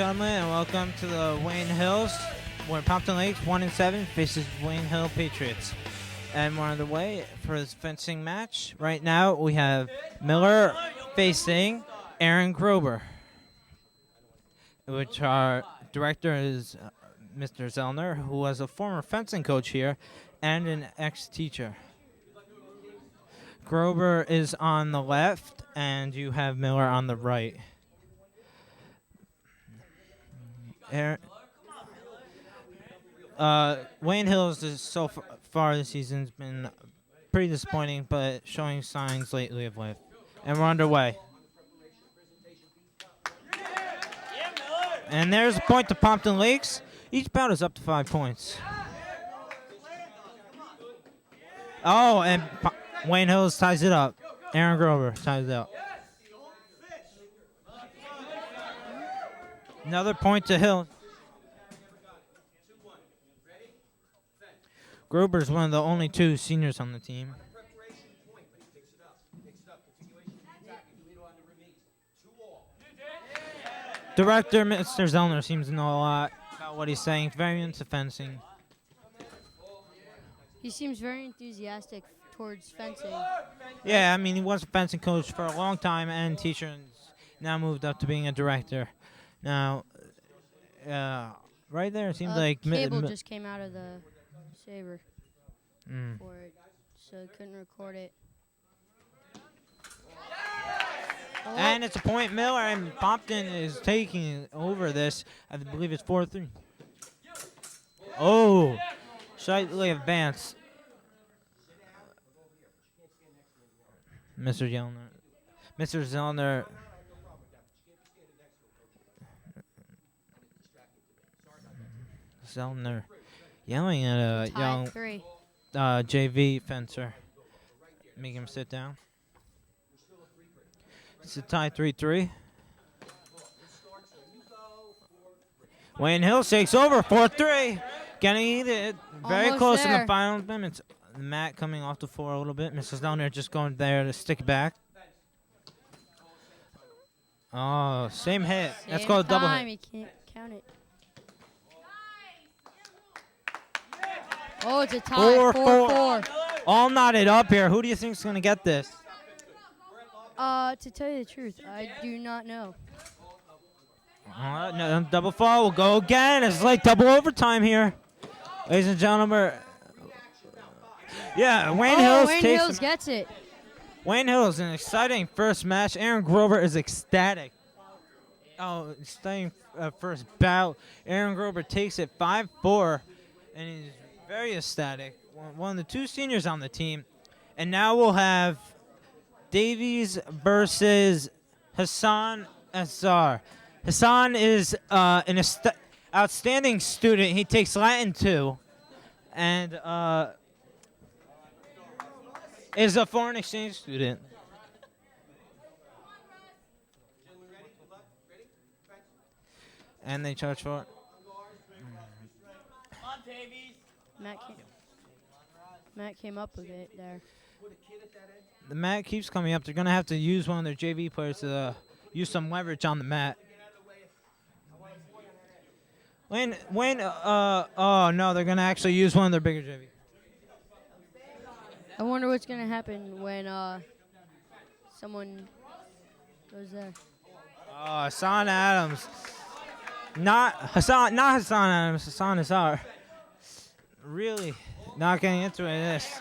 gentlemen, and welcome to the Wayne Hills, where Pompton Lakes 1-7 faces Wayne Hill Patriots. And we're on the way for this fencing match. Right now, we have Miller facing Aaron Grober, which our director is Mr. Zellner, who was a former fencing coach here and an ex-teacher. Grober is on the left, and you have Miller on the right. Wayne Hills is so far this season's been pretty disappointing, but showing signs lately of life. And we're underway. And there's a point to Pompton Lakes. Each bout is up to 5 points. Oh, and Wayne Hills ties it up. Aaron Grover ties it up. Another point to Hill. Grober's one of the only two seniors on the team. Director Mr. Zellner seems to know a lot about what he's saying. Very into fencing. He seems very enthusiastic towards fencing. Yeah, I mean, he was a fencing coach for a long time and teacher, and now moved up to being a director. Now, right there, it seems like cable just came out of the saber for it, so I couldn't record it. And it's a point Miller, and Pompton is taking over this. I believe it's 4-3. Oh, slightly advanced. Mr. Zellner. Mr. Zellner. Zellner yelling at a young JV fencer. Make him sit down. It's a tie 3-3. Wayne Hill takes over 4-3. Getting it very Almost close there. in the final minutes. Matt coming off the floor a little bit. Mrs. Zellner just going there to stick it back. Oh, same hit. Let's go double hit. He can't count it. Oh, it's a tie. 4-4. All knotted up here. Who do you think is going to get this? To tell you the truth, I do not know. No, double fall will go again. It's like double overtime here. Ladies and gentlemen. Yeah, Wayne Hills gets it. Wayne Hills, an exciting first match. Aaron Grover is ecstatic. Oh, exciting first bout. Aaron Grover takes it 5-4, and he's very ecstatic. One of the two seniors on the team. And now we'll have Davies versus Hassan Azar. Hassan is an outstanding student. He takes Latin too, and is a foreign exchange student. And they charge for it. Matt came up with it there. The mat keeps coming up. They're going to have to use one of their JV players to use some leverage on the mat. Oh, no, they're going to actually use one of their bigger JV. I wonder what's going to happen when someone goes there. Oh, Hassan Adams. Not Hassan Adams, Hassan Azar. Really not getting into this.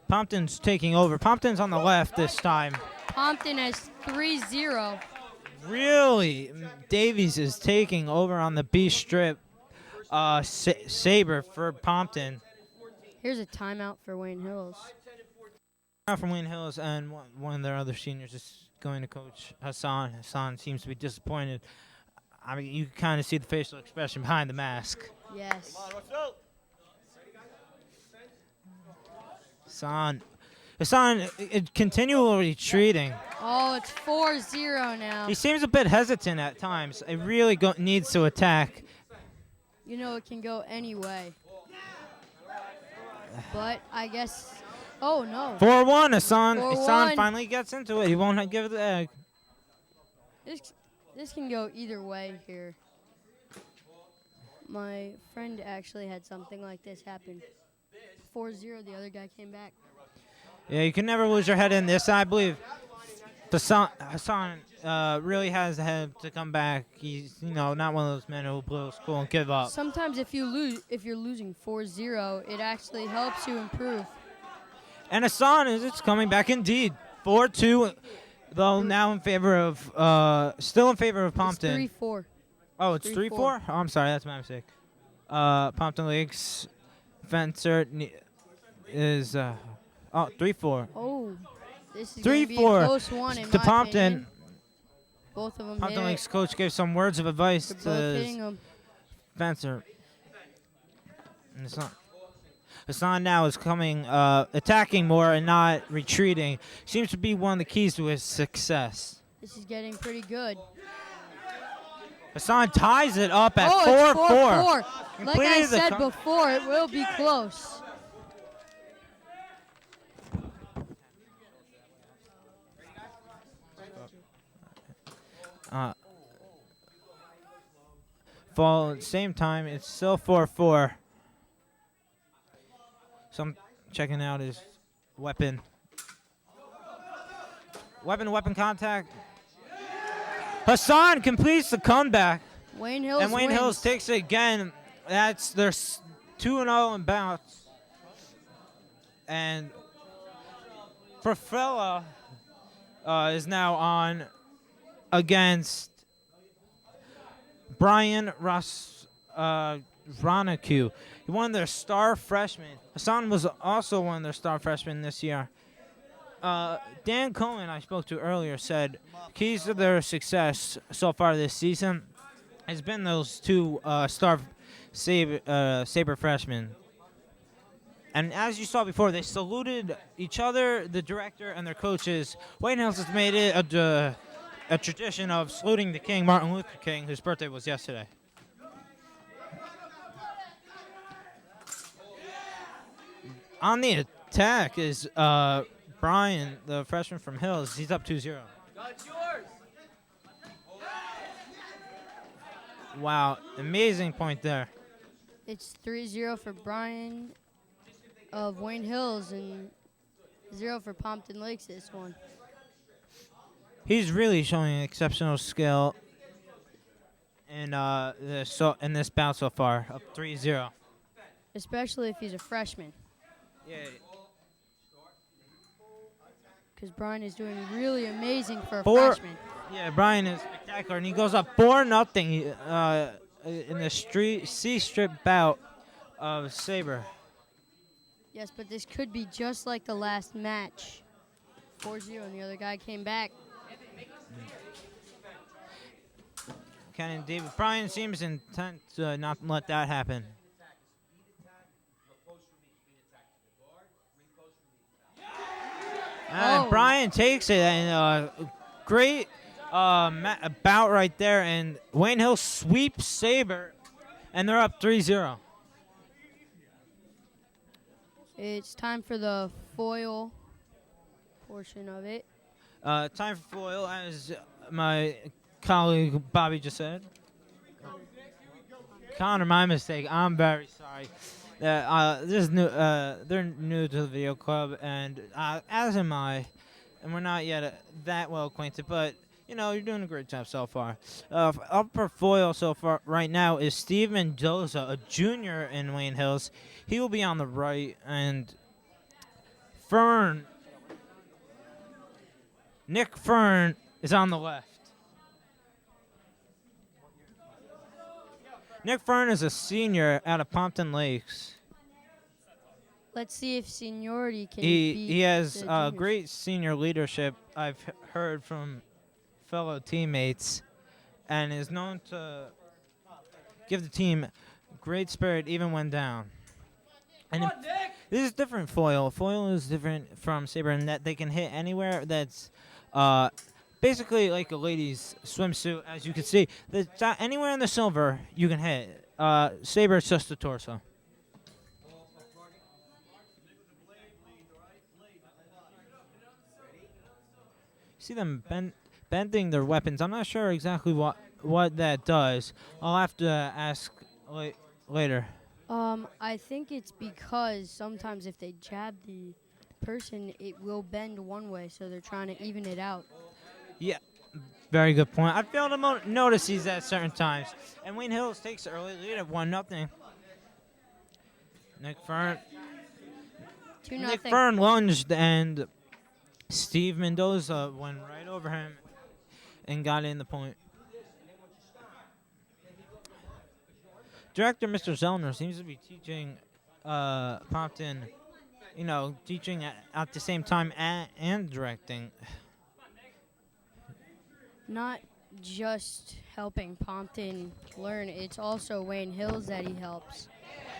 Pompton's taking over. Pompton's on the left this time. Pompton has 3-0. Really? Davies is taking over on the B strip. Saber for Pompton. Here's a timeout for Wayne Hills. Out from Wayne Hills, and one of their other seniors is going to coach Hassan. Hassan seems to be disappointed. I mean, you can kind of see the facial expression behind the mask. Yes. Hassan continually retreating. Oh, it's 4-0 now. He seems a bit hesitant at times. He really needs to attack. You know, it can go any way. But I guess... Oh, no. 4-1, Hassan. 4-1. Hassan finally gets into it. He won't give it the egg. This can go either way here. My friend actually had something like this happen. 4-0, the other guy came back. Yeah, you can never lose your head in this. I believe Hassan really has the head to come back. He's, not one of those men who will blow school and give up. Sometimes if you're losing 4-0, it actually helps you improve. And Hassan it's coming back indeed. 4-2, though now in favor of still in favor of Pompton. It's 3-4. Oh, it's 3-4? Oh, I'm sorry, that's my mistake. Pompton Lakes fencer is 3-4. Oh, this is going to be a close one in to my Pompton. opinion. Both of them Pompton hit Lakes coach gave some words of advice They're to both his hitting them. fencer. And Hassan now is coming, attacking more and not retreating. Seems to be one of the keys to his success. This is getting pretty good. Hassan ties it up at 4-4. 4-4. Like I said before, it will be close. Fall at the same time, it's still 4-4. So I'm checking out his weapon. Weapon contact. Hassan completes the comeback. Wayne Hills And Wayne wins. Hills takes it again. That's their 2-0 in bouts. And Profella is now on against Brian Ronicu. He won their star freshman. Hassan was also one of their star freshmen this year. Dan Cohen, I spoke to earlier, said keys to their success so far this season has been those two star Sabre freshmen. And as you saw before, they saluted each other, the director, and their coaches. Wayne Hills has made it a tradition of saluting the King, Martin Luther King, whose birthday was yesterday. On the attack is Brian, the freshman from Hills. He's up 2-0. Wow, amazing point there. It's 3-0 for Brian of Wayne Hills and 0 for Pompton Lakes this one. He's really showing exceptional skill in this bout so far, up 3-0. Especially if he's a freshman. Yeah. Because Brian is doing really amazing for a freshman. Yeah, Brian is spectacular, and he goes up 4-0 in the C-strip bout of Sabre. Yes, but this could be just like the last match. 4-0, and the other guy came back. Ken and David. Brian seems intent to not let that happen. And Brian takes it, and great bout right there, and Wayne Hill sweeps Sabre, and they're up 3-0. It's time for the foil portion of it. Time for foil, as my colleague Bobby just said. Connor, my mistake. I'm very sorry. This is new. They're new to the video club, and as am I, and we're not yet that well acquainted. But you're doing a great job so far. Up for foil so far right now is Steve Mendoza, a junior in Wayne Hills. He will be on the right, and Nick Fern is on the left. Nick Fern is a senior out of Pompton Lakes. Let's see if seniority can He has the juniors. great senior leadership, I've heard from fellow teammates, and is known to give the team great spirit even when down. And this is different foil. Foil is different from Sabre in that they can hit anywhere that's basically like a lady's swimsuit, as you can see. Anywhere in the silver you can hit. Sabre is just the torso. See them bending their weapons. I'm not sure exactly what that does. I'll have to ask later. I think it's because sometimes if they jab the person, it will bend one way, so they're trying to even it out. Yeah, very good point. I failed to notice these at certain times. And Wayne Hills takes the early lead at 1-0. Nick Fern 2-0. lunged, and Steve Mendoza went right over him and got in the point. Director Mr. Zellner seems to be teaching Pompton, teaching at the same time and directing. Not just helping Pompton learn, it's also Wayne Hills that he helps.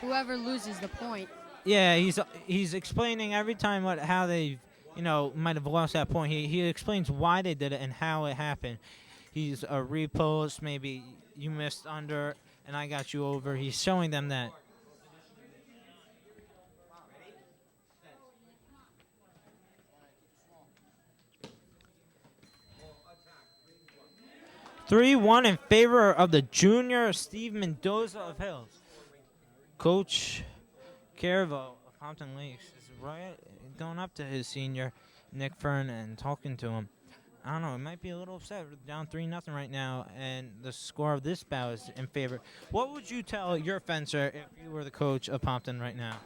Whoever loses the point. Yeah, he's explaining every time how they, might have lost that point. He explains why they did it and how it happened. He's a repost, maybe you missed under, and I got you over. He's showing them that. (3-1) in favor of the junior Steve Mendoza of Hills. Coach Caravo of Pompton Lakes is right going up to his senior Nick Fern and talking to him. I don't know. It might be a little upset. We're down 3-0 right now, and the score of this bout is in favor. What would you tell your fencer if you were the coach of Pompton right now?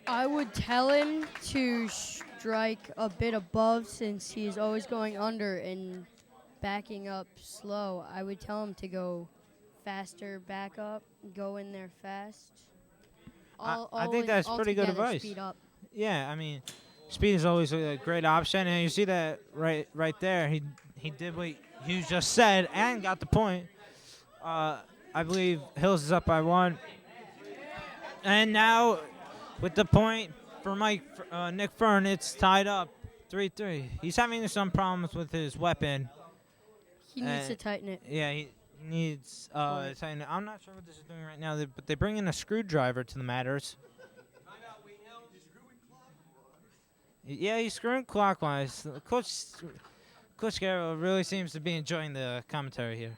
I would tell him to strike a bit above since he's always going under and backing up slow. I would tell him to go faster, back up, go in there fast. I think that's pretty good advice. Speed up. Yeah, I mean, speed is always a great option, and you see that right there. He did what you just said and got the point. I believe Hills is up by 1. And now, with the point for Nick Fern, it's tied up 3-3. He's having some problems with his weapon. He needs to tighten it. Yeah, he needs to tighten it. I'm not sure what this is doing right now, but they bring in a screwdriver to the matters. Yeah, he's screwing clockwise. Coach Garrett really seems to be enjoying the commentary here.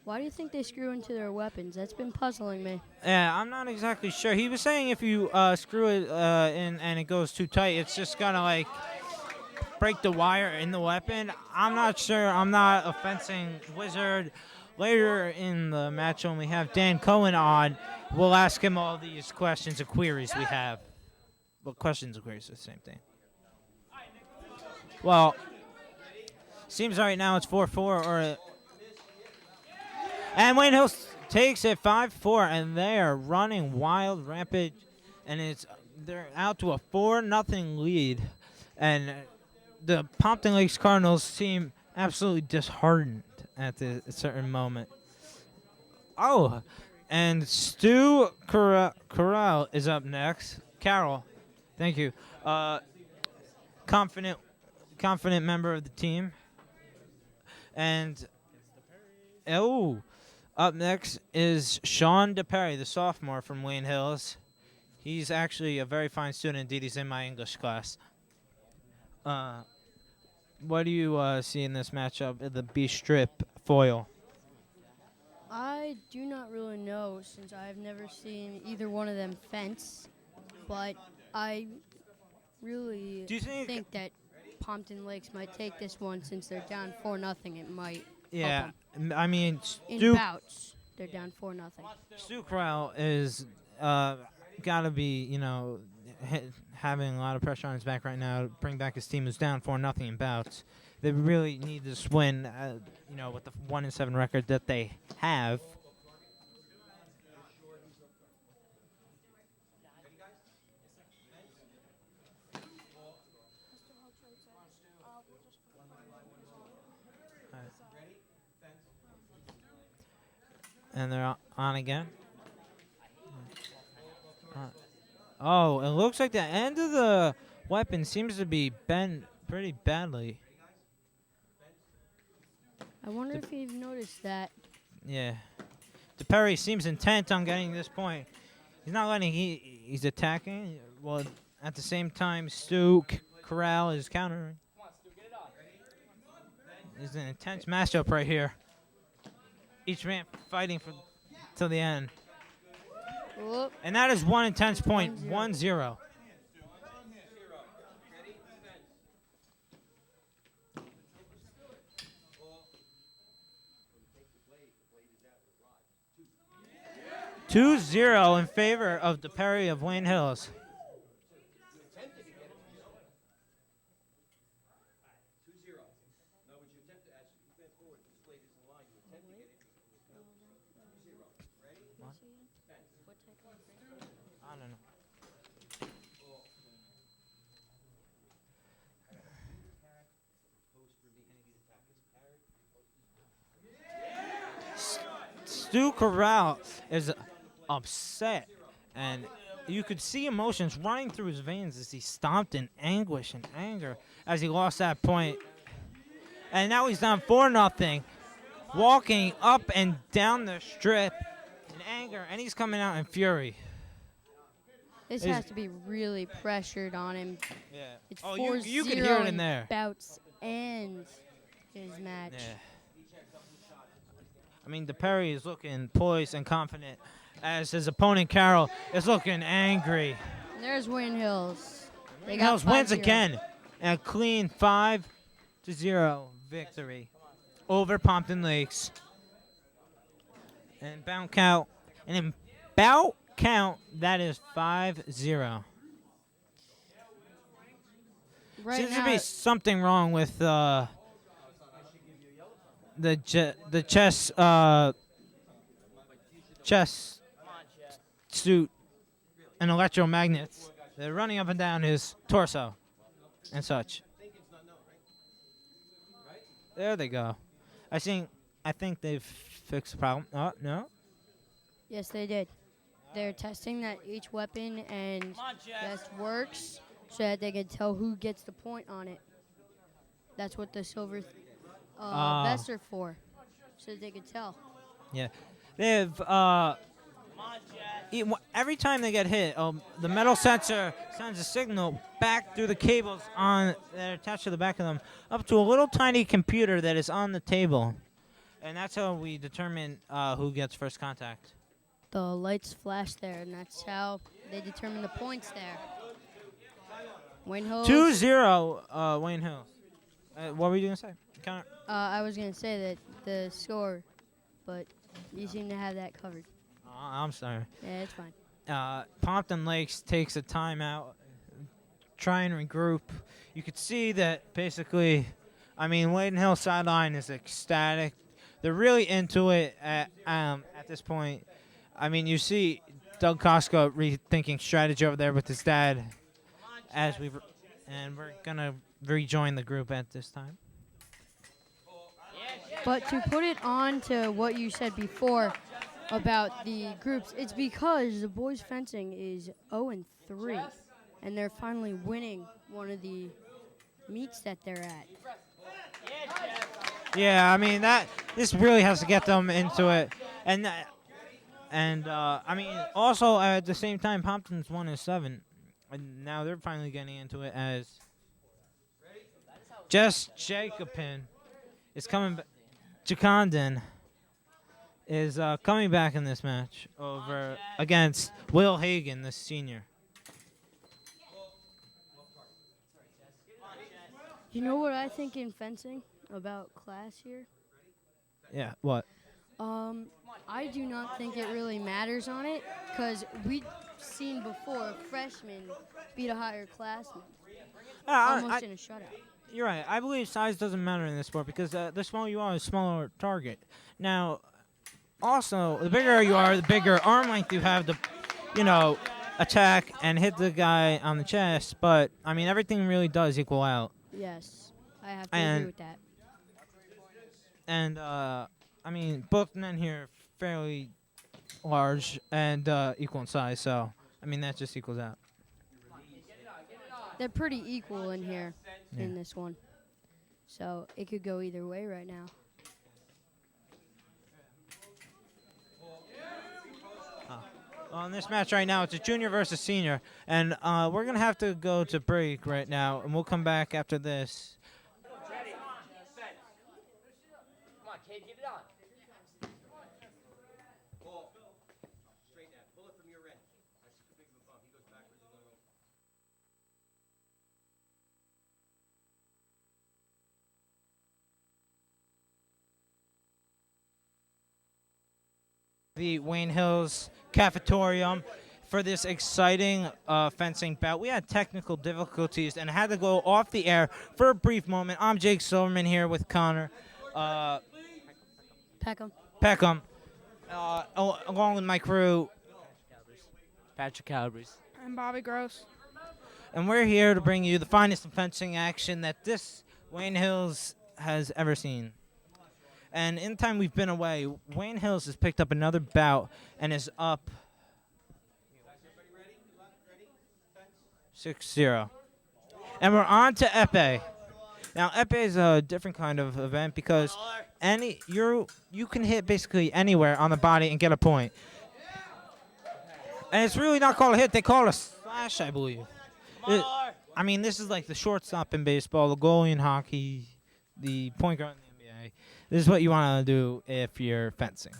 Why do you think they screw into their weapons? That's been puzzling me. Yeah, I'm not exactly sure. He was saying if you screw it in and it goes too tight, it's just gonna like break the wire in the weapon. I'm not sure. I'm not a fencing wizard. Later in the match, when we have Dan Cohen on, we'll ask him all these questions and queries we have. Well, questions and queries are the same thing. Well, seems right now it's 4-4 and Wayne Hills takes it 5-4, and they are running wild, rampant, and they're out to a 4-0 lead, and the Pompton Lakes Cardinals seem absolutely disheartened at a certain moment. Oh, and Stu Corral is up next. Carol, thank you. Confident member of the team, and up next is Sean DePerry, the sophomore from Wayne Hills. He's actually a very fine student. Indeed, he's in my English class. What do you see in this matchup at the B-strip foil? I do not really know since I've never seen either one of them fence, but I really think that Pompton Lakes might take this one since they're down 4-0. It might. Yeah, I mean, in bouts, they're down 4-0. Stu Corral is got to be, having a lot of pressure on his back right now to bring back his team who's down 4-0 in bouts. They really need this win, with the 1-7 record that they have. And they're on again. Oh, it looks like the end of the weapon seems to be bent pretty badly. I wonder if you've noticed that. Yeah. DePerry seems intent on getting this point. He's not letting. He's attacking. Well, at the same time, Stu Corral is countering. It's an intense matchup right here. Each man fighting till the end. Whoop. And that is one intense point. 1-0. (2-0) in favor of DePerry of Wayne Hills. I don't know. Stu Corral is upset, and you could see emotions running through his veins as he stomped in anguish and anger as he lost that point. And now he's down 4-0, walking up and down the strip in anger, and he's coming out in fury. This has to be really pressured on him. Yeah. It's Oh, 4-0 you can hear it in there. Bouts and his match. Yeah. I mean, DePerry is looking poised and confident as his opponent, Carroll, is looking angry. And there's Wayne Hills. Wayne Hills wins again. And a clean 5-0 victory over Pompton Lakes. And bout count. And in bout count, that is 5-0. Right Seems now, to be something wrong with the chest suit and electromagnets. They're running up and down his torso and such. There they go. I think they've fixed the problem. Oh, no? yes, they did. They're testing that each weapon and vest works so that they can tell who gets the point on it. That's what the silver vests are for, so that they can tell. Yeah. They've every time they get hit, the metal sensor sends a signal back through the cables that are attached to the back of them up to a little tiny computer that is on the table. And that's how we determine who gets first contact. The lights flash there, and that's how they determine the points there. Wayne Hills. 2-0 Wayne Hills. What were you going to say? I was going to say that the score, but you seem to have that covered. I'm sorry. Yeah, it's fine. Pompton Lakes takes a timeout, try and regroup. You could see that basically, I mean, Wayne Hill sideline is ecstatic. They're really into it at this point. I mean, you see Doug Costco rethinking strategy over there with his dad and we're going to rejoin the group at this time. But to put it on to what you said before about the groups, it's because the boys fencing is 0-3, and they're finally winning one of the meets that they're at. Yeah, I mean this really has to get them into it, and I mean also at the same time Pompton's 1-7, and now they're finally getting into it as Jess Jacobin is coming. Jacondon is coming back in this match over against Will Hagan, the senior. You know what I think in fencing about class here? Yeah, what? I do not think it really matters on it because we've seen before freshmen beat a higher classman almost in a shutout. You're right. I believe size doesn't matter in this sport because the smaller you are, the smaller target. Now, also, the bigger you are, the bigger arm length you have to, attack and hit the guy on the chest. But, I mean, everything really does equal out. Yes, I have to agree with that. And, I mean, both men here are fairly large and equal in size. So, I mean, that just equals out. They're pretty equal in here in this one. So it could go either way right now. On this match right now, it's a junior versus senior, and we're gonna have to go to break right now, and we'll come back after this. Ready. Set. Come on, kid, get it on. Ball. Straight now. Pull it from your end. That's too big of a bump. He goes backwards and then The Wayne Hills Cafetorium for this exciting fencing bout. We had technical difficulties and had to go off the air for a brief moment. I'm Jake Silverman here with Connor Peckham, along with my crew, Patrick Calabrese. I'm Bobby Gross. and we're here to bring you the finest in fencing action that this Wayne Hills has ever seen. And in the time we've been away, Wayne Hills has picked up another bout and is up 6-0. And we're on to Epee. Now, Epee is a different kind of event because you can hit basically anywhere on the body and get a point. And it's really not called a hit. They call it a slash, I believe. I mean, this is like the shortstop in baseball, the goalie in hockey, the point guard in the NBA. This is what you want to do if you're fencing.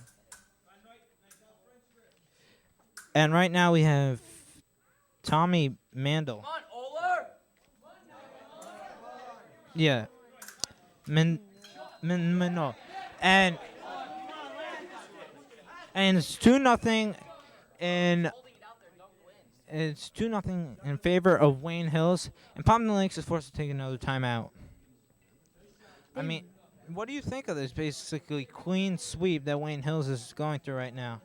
And right now we have Tommy Mandel. Come on, Oler! Yeah. No. And it's 2-0 in it's 2-0 in favor of Wayne Hills, and Pompton Lakes is forced to take another timeout. I mean, what do you think of this basically clean sweep that Wayne Hills is going through right now?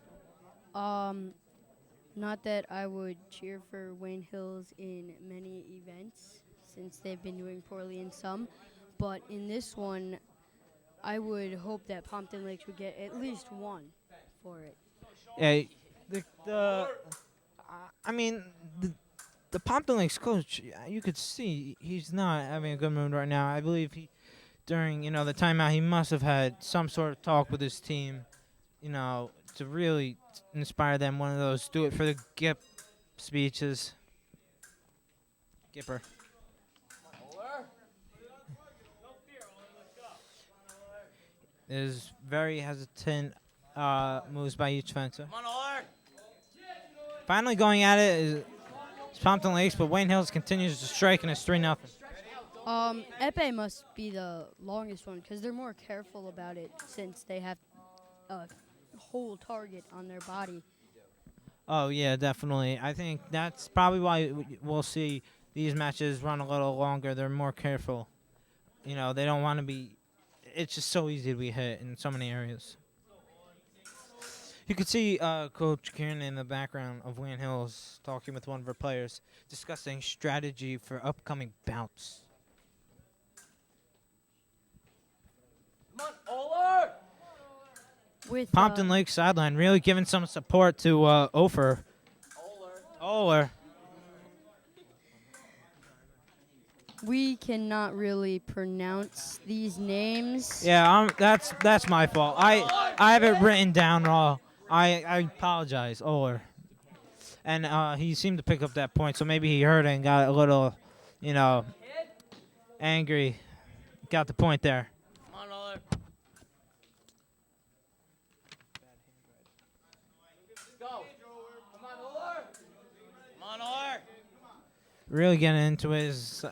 Not that I would cheer for Wayne Hills in many events, since they've been doing poorly in some, but in this one, I would hope that Pompton Lakes would get at least one for it. Yeah, the Pompton Lakes coach, you could see he's not having a good mood right now. I believe during the timeout, he must have had some sort of talk with his team, to really inspire them. One of those do it for the Gip speeches. Gipper. Is very hesitant moves by each fencer. Come on, Oler! Finally going at it is Pompton Lakes, but Wayne Hills continues to strike and it's 3-0. Epee must be the longest one because they're more careful about it since they have a whole target on their body. Oh, yeah, definitely. I think that's probably why we'll see these matches run a little longer. They're more careful. They don't want to be... It's just so easy to be hit in so many areas. You could see Coach Kieran in the background of Wayne Hills talking with one of our players, discussing strategy for upcoming bouts. Come on, Oler! With Pompton Lake sideline really giving some support to Ofer. Oler. We cannot really pronounce these names. Yeah, that's my fault. I have it written down wrong. I apologize, Oler. And he seemed to pick up that point, so maybe he heard it and got a little, angry. Got the point there. Come on, Oler. Let's go. Come on, Oler! Come on, Oler! Really getting into his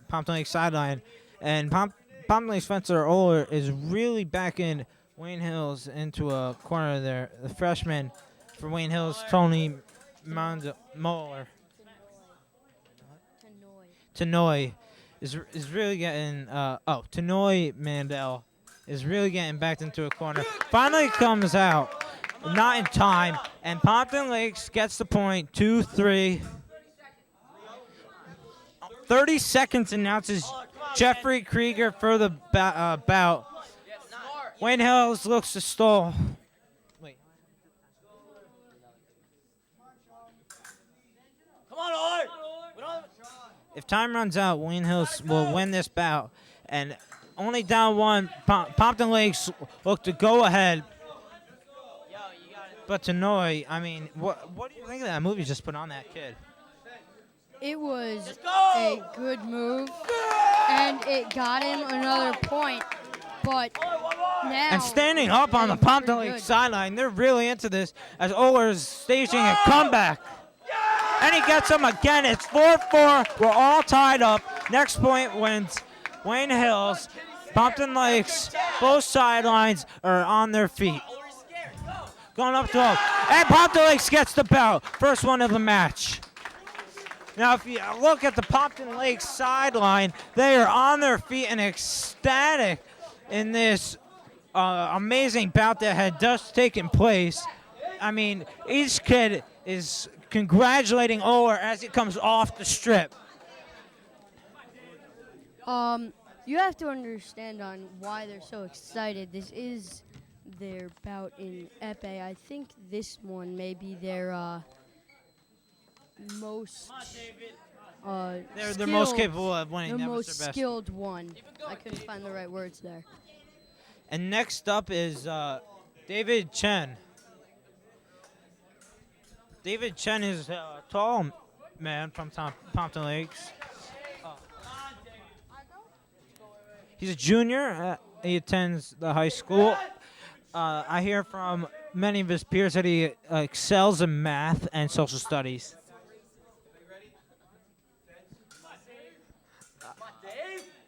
Pompton Lake sideline. And Pompton Lake fencer Oler is really backing Wayne Hills into a corner there. The freshman for Wayne Hills, Tony Moller. Tanoy is really getting Tanoy Mandel is really getting backed into a corner. Finally comes out, not in time, and Pompton Lakes gets the point, 2-3. 30 seconds announces Jeffrey Krieger for the bout. Wayne Hills looks to stall. Wait. Come on, Oler! If time runs out, Wayne Hills will win this bout. And only down one, Pompton Lakes look to go ahead. But Tanoy, I mean, what do you think of that move you just put on that kid? It was a good move, and it got him another point. But now, And standing up on the it's Pompton pretty Lake good. sideline, they're really into this as Oler's staging a comeback. And he gets him again. It's 4-4. We're all tied up. Next point wins Wayne Hills. Pompton Lakes, both sidelines are on their feet. Going up to him. And Pompton Lakes gets the belt. First one of the match. Now, if you look at the Pompton Lakes sideline, they are on their feet and ecstatic in this amazing bout that had just taken place. I mean, each kid is congratulating Oler as he comes off the strip. You have to understand on why they're so excited. This is their bout in Epee. I think this one may be their most They're the most capable of winning. the That was most their best. skilled one. I couldn't find the right words there. And next up is David Chen. David Chen is a tall man from Pompton Lakes. He's a junior. He attends the high school. I hear from many of his peers that he excels in math and social studies.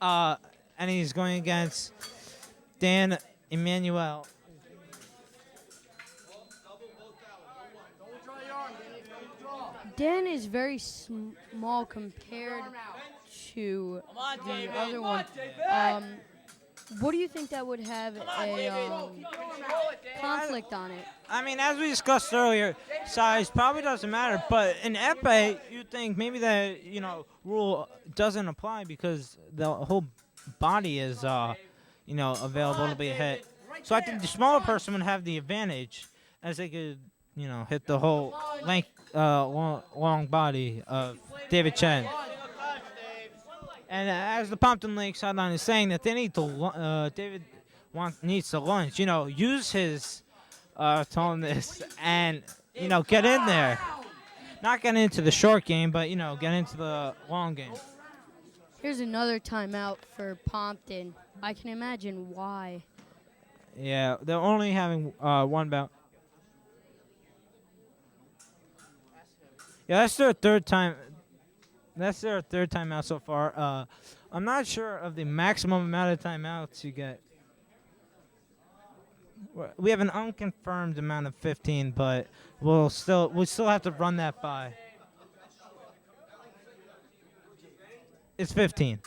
And he's going against Dan Emmanuel. Dan is very small compared to the other one. What do you think that would have a conflict on it? I mean, as we discussed earlier, size probably doesn't matter. But in Epee, you think maybe that rule doesn't apply because the whole body is available to be hit. So I think the smaller person would have the advantage as they could hit the whole length, long body of David Chen. And as the Pompton Lake sideline is saying that they need to, David needs to lunge. Use his tallness and get in there. Not get into the short game, but get into the long game. Here's another timeout for Pompton. I can imagine why. Yeah, they're only having one bout. Yeah, that's their third time. That's their third timeout so far. I'm not sure of the maximum amount of timeouts you get. We have an unconfirmed amount of 15, but we'll still have to run that by. It's 15.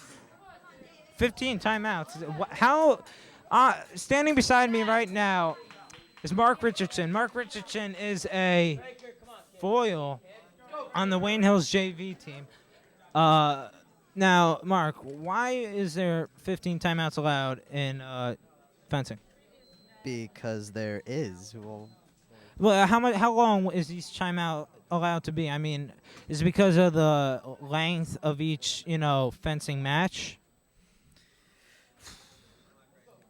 15 timeouts. How? Standing beside me right now is Mark Richardson. Mark Richardson is a foil on the Wayne Hills JV team. Now, Mark, why is there 15 timeouts allowed in fencing? Because there is. Well, how long is each timeout allowed to be? I mean, is it because of the length of each, fencing match?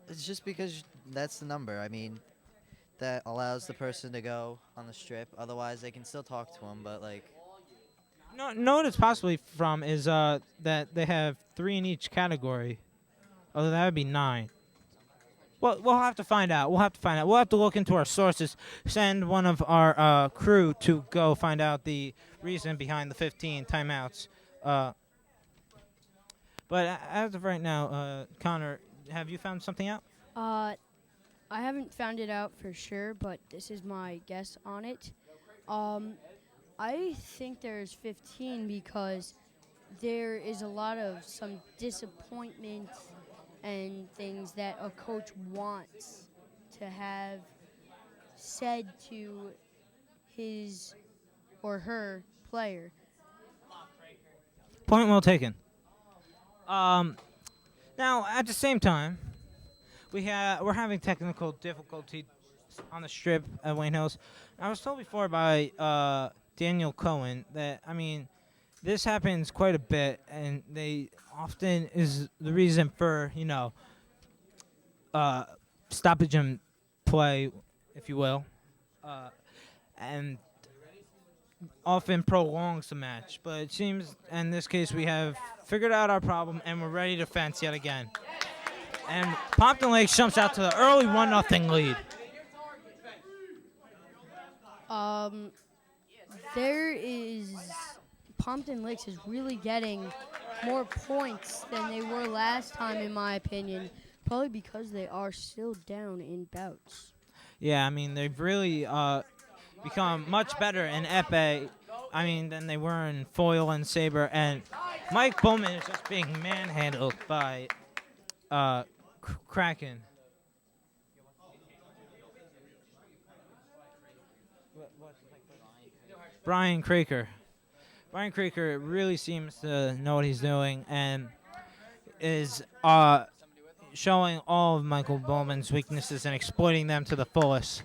It's just because that's the number. I mean, that allows the person to go on the strip. Otherwise, they can still talk to him, but No, what it's possibly from is that they have 3 in each category. Although that would be 9. Well, we'll have to find out. We'll have to look into our sources. Send one of our crew to go find out the reason behind the 15 timeouts. But as of right now, Connor, have you found something out? I haven't found it out for sure, but this is my guess on it. I think there's 15 because there is a lot of some disappointment and things that a coach wants to have said to his or her player. Point well taken. Now, at the same time, we're having technical difficulty on the strip at Wayne Hills. I was told before by Daniel Cohen that, this happens quite a bit, and they often is the reason for, stoppage in play, if you will. and often prolongs the match. But it seems in this case we have figured out our problem and we're ready to fence yet again. And Pompton Lakes jumps out to the early 1-0 lead. There is Pompton Lakes is really getting more points than they were last time, in my opinion. Probably because they are still down in bouts. Yeah, I mean they've really become much better in epee. I mean than they were in foil and saber. And Mike Bowman is just being manhandled by Kraken. Brian Craker. Brian Craker really seems to know what he's doing and is showing all of Michael Bowman's weaknesses and exploiting them to the fullest.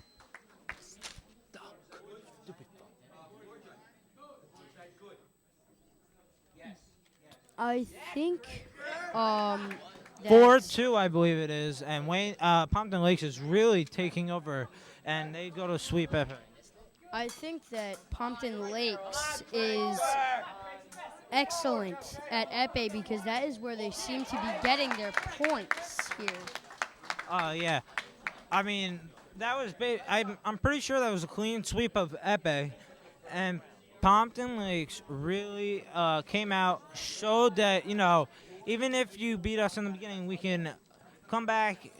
I think 4-2, I believe it is, and Pompton Lakes is really taking over, and they go to sweep epee. I think that Pompton Lakes is excellent at epee because that is where they seem to be getting their points here. Yeah. I mean, that was I'm pretty sure that was a clean sweep of epee, and Pompton Lakes really came out, showed that, even if you beat us in the beginning, we can come back,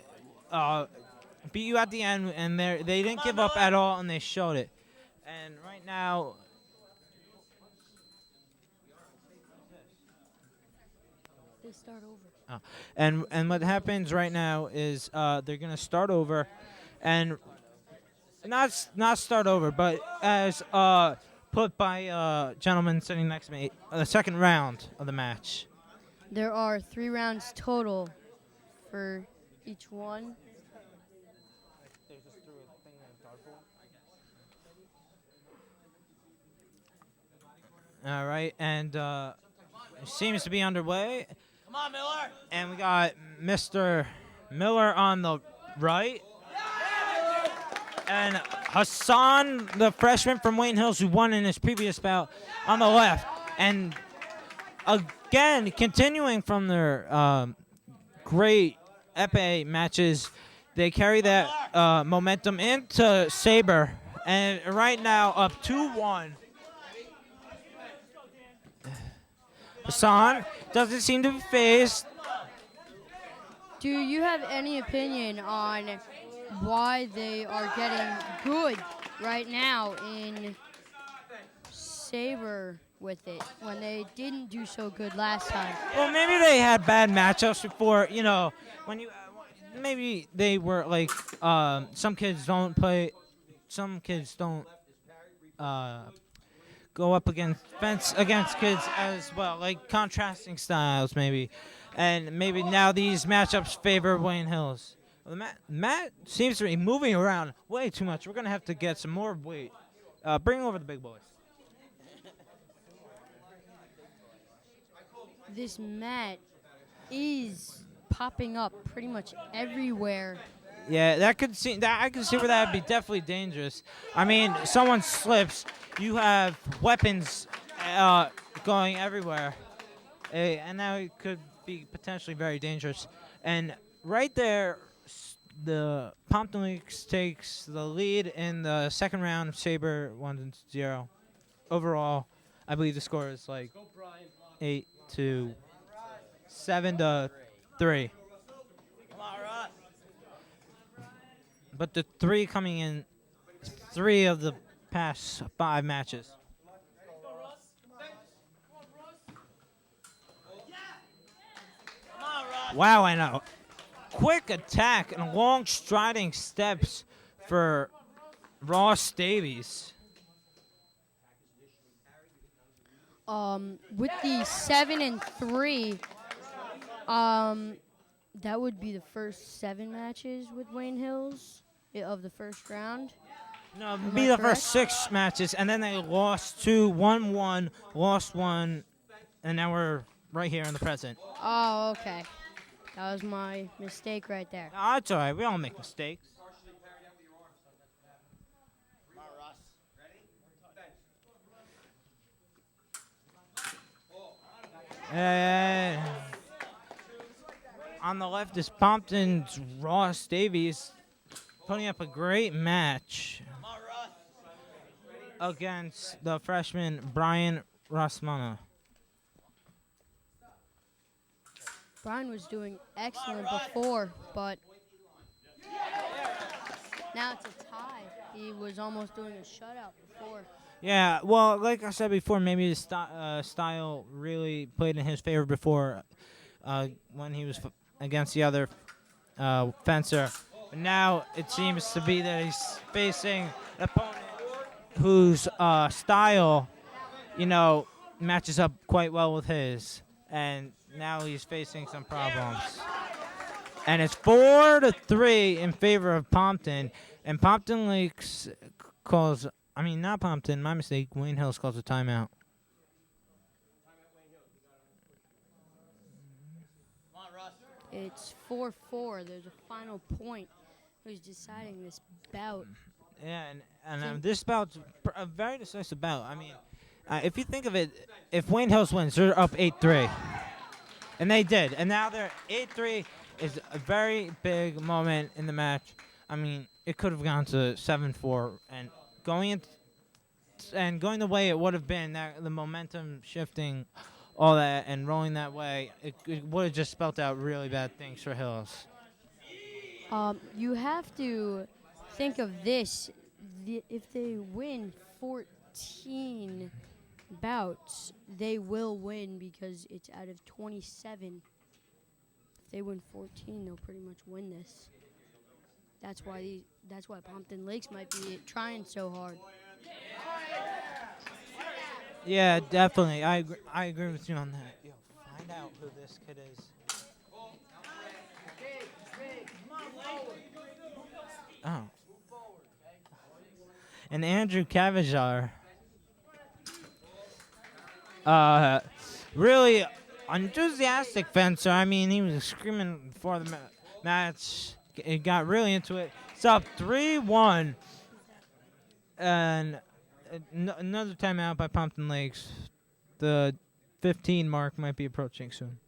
beat you at the end, and they didn't give up at all, and they showed it. And right now, they start over. And what happens right now is they're gonna start over, and not start over, but as put by gentleman sitting next to me, the second round of the match. There are 3 rounds total for each one. All right, and it seems to be underway. Come on, Miller. And we got Mr. Miller on the right. And Hassan, the freshman from Wayne Hills who won in his previous bout, on the left. And again, continuing from their great epee matches, they carry that momentum into Sabre. And right now, up 2-1. Hassan doesn't seem to be phased. Do you have any opinion on why they are getting good right now in Sabre with it when they didn't do so good last time? Well, maybe they had bad matchups before, when you maybe they were like some kids don't go up against kids as well, like contrasting styles maybe. And maybe now these matchups favor Wayne Hills. Well, Matt seems to be moving around way too much. We're going to have to get some more weight. Bring over the big boys. This mat is popping up pretty much everywhere. Yeah, I can see where that would be definitely dangerous. I mean, someone slips, you have weapons going everywhere, and now it could be potentially very dangerous. And right there, the Pompton Lakes takes the lead in the second round of Sabre 1-0. Overall, I believe the score is like 7-3. But the 3 coming in 3 of the past 5 matches. Wow, I know. Quick attack and long striding steps for Ross Davies. With the 7-3, that would be the first 7 matches with Wayne Hills of the first round. No, it'd be the first 6 matches, and then they lost 2, won 1, lost 1, and now we're right here in the present. Oh, okay. That was my mistake right there. No, it's all right. We all make mistakes. And on the left is Pompton's Ross Davies putting up a great match against the freshman Brian Rossmana. Brian was doing excellent before, but now it's a tie. He was almost doing a shutout before. Yeah, well, like I said before, maybe his style really played in his favor before when he was against the other fencer. But now it seems to be that he's facing an opponent whose style, matches up quite well with his. And now he's facing some problems. And it's 4-3 in favor of Pompton. And Pompton Lakes calls, not Pompton, my mistake. Wayne Hills calls a timeout. It's 4-4. There's a final point. Who's deciding this bout? Yeah, and this bout's a very decisive bout. If you think of it, if Wayne Hills wins, they're up 8-3. And they did. And now they're 8-3 is a very big moment in the match. It could have gone to 7-4. And going the way it would have been, the momentum shifting, all that, and rolling that way, it would have just spelled out really bad things for Hills. You have to think of this. If they win 14 bouts, they will win because it's out of 27. If they win 14, they'll pretty much win this. That's why Pompton Lakes might be trying so hard. Yeah, definitely. I agree with you on that. Yo, find out who this kid is. Oh. And Andrew Cavajar. Really enthusiastic fencer. He was screaming before the match. It got really into it. It's up 3-1. And another timeout by Pompton Lakes. The 15 mark might be approaching soon.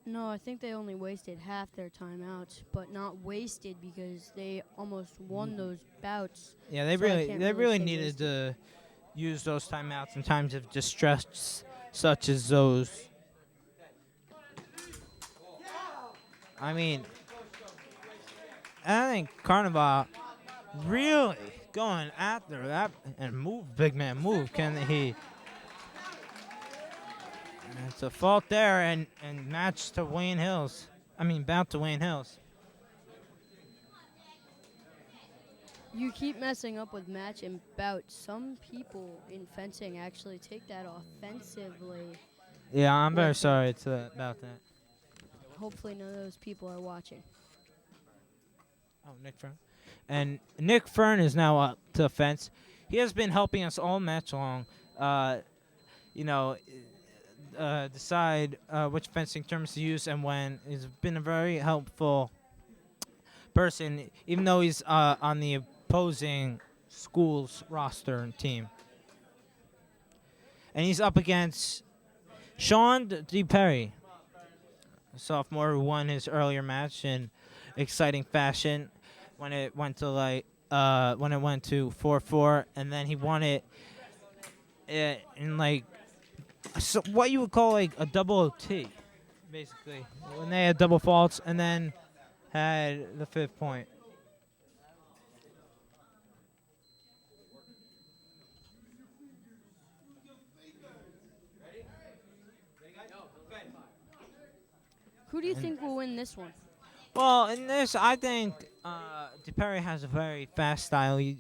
No, I think they only wasted half their timeouts, but not wasted because they almost won those bouts. Yeah, they really needed to use those timeouts in times of distress such as those. I think Carnival really going after that and move, big man, move. Can he? It's a fault there and match to Wayne Hills. Bout to Wayne Hills. You keep messing up with match and bout. Some people in fencing actually take that offensively. Yeah, I'm very sorry about that. Hopefully none of those people are watching. Oh, Nick Fern. And Nick Fern is now up to fence. He has been helping us all match long. Decide which fencing terms to use and when. He's been a very helpful person, even though he's on the opposing school's roster and team. And he's up against Sean DePerry, a sophomore who won his earlier match in exciting fashion when it went to 4-4, and then he won it in so what you would call a double OT, basically, when they had double faults and then had the 5th point. Who do you think will win this one? Well, in this, I think DePerry has a very fast style. He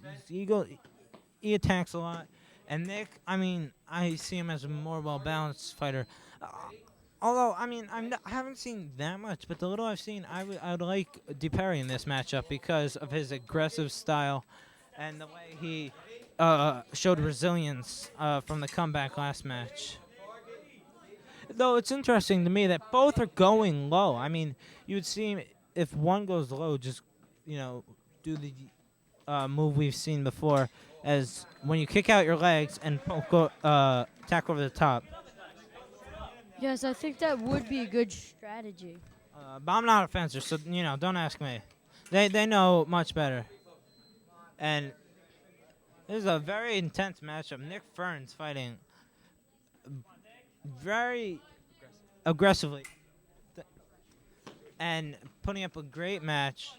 attacks a lot. And Nick, I see him as a more well-balanced fighter. Although, I haven't seen that much, but the little I've seen, I would like DePerry in this matchup because of his aggressive style and the way he showed resilience from the comeback last match. Though it's interesting to me that both are going low. You would see if one goes low, just, do the move we've seen before. as when you kick out your legs and tack over the top. Yes, I think that would be a good strategy. But I'm not a fencer, so don't ask me. They know much better. And this is a very intense matchup. Nick Fern's fighting very aggressively and putting up a great match.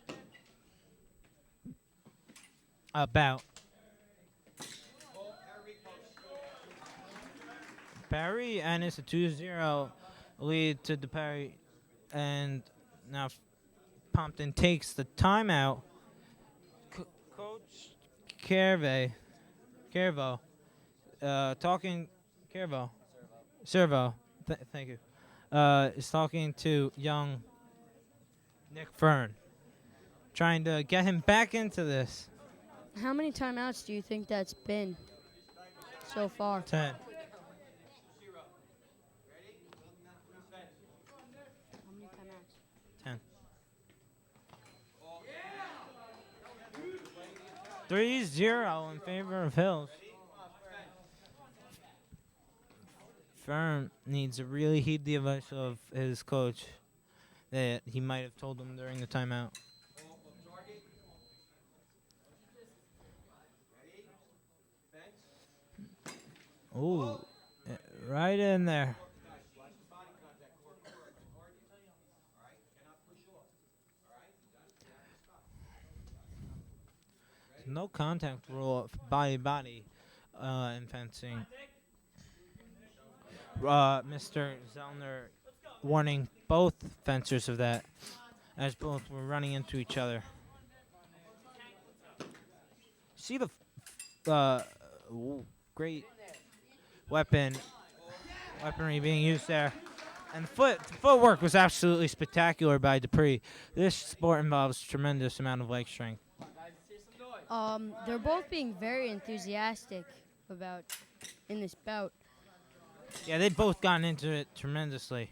About Perry, and it's a 2-0 lead to DePerry, and now Pompton takes the timeout. Coach Carvo, talking Servo, thank you, is talking to young Nick Fern, trying to get him back into this. How many timeouts do you think that's been so far? 10. How many timeouts? 10. 3-0 in favor of Hills. Fern needs to really heed the advice of his coach that he might have told him during the timeout. Ooh, right in there. No contact rule body in fencing. Mr. Zellner warning both fencers of that as both were running into each other. See the great weaponry being used there. And the footwork was absolutely spectacular by Dupree. This sport involves tremendous amount of leg strength. They're both being very enthusiastic in this bout. Yeah, they've both gotten into it tremendously.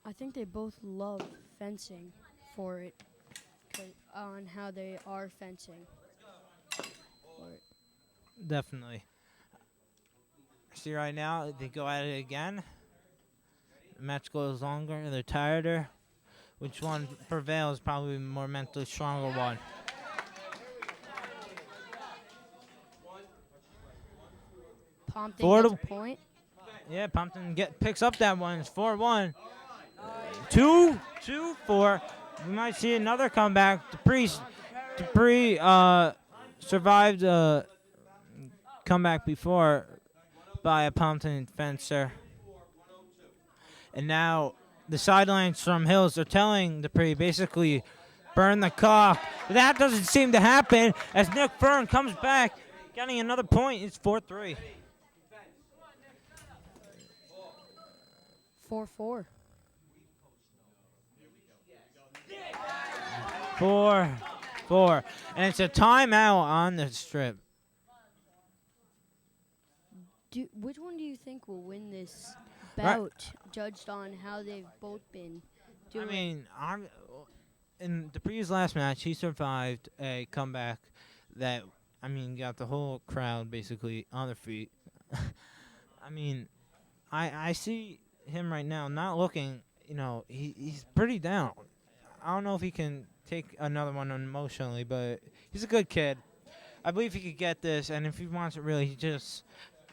I think they both love fencing for it, on how they are fencing for it. Definitely. See right now, they go at it again. The match goes longer, they're tireder. Which one prevails? Probably the more mentally stronger one. Pompton gets a point. Yeah, Pompton picks up that one. It's 4-1. 2-4. We might see another comeback. Dupree survived a comeback before by a Pompton fencer. And now the sidelines from Hills are telling Dupree basically burn the cock. That doesn't seem to happen as Nick Fern comes back, getting another point. It's 4-3. 4-4. 4-4. And it's a timeout on the strip. Which one do you think will win this bout, judged on how they've both been doing? I mean, in Dupree's last match, he survived a comeback that, got the whole crowd basically on their feet. I see him right now not looking, he's pretty down. I don't know if he can take another one emotionally, but he's a good kid. I believe he could get this, and if he wants it really, he just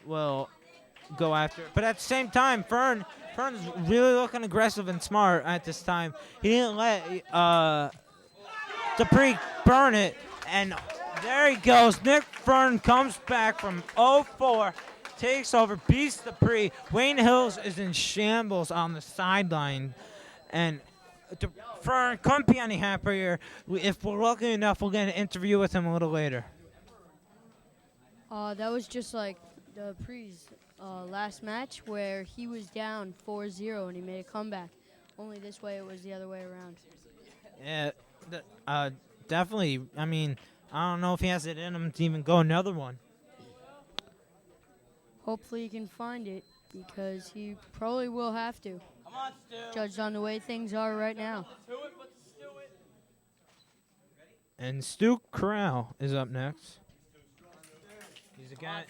will go after it. But at the same time, Fern's really looking aggressive and smart at this time. He didn't let Dupree burn it, and there he goes. Nick Fern comes back from 0-4. Takes over, beats Dupree. Wayne Hills is in shambles on the sideline. And Fern couldn't be any happier. If we're lucky enough, we'll get an interview with him a little later. That was just like Dupree's last match where he was down 4-0 and he made a comeback. Only this way it was the other way around. Yeah, definitely. I don't know if he has it in him to even go another one. Hopefully he can find it, because he probably will have to, judged on the way things are right now. And Stu Corral is up next. again.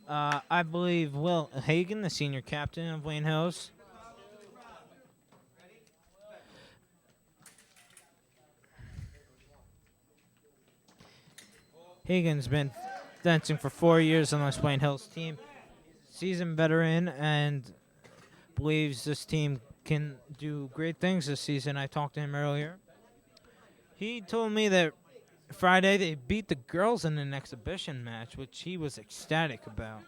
I believe Will Hagen, the senior captain of Wayne Hills. Hagen's been fencing for 4 years on this Wayne Hills team. Seasoned veteran and believes this team can do great things this season. I talked to him earlier. He told me that Friday they beat the girls in an exhibition match, which he was ecstatic about.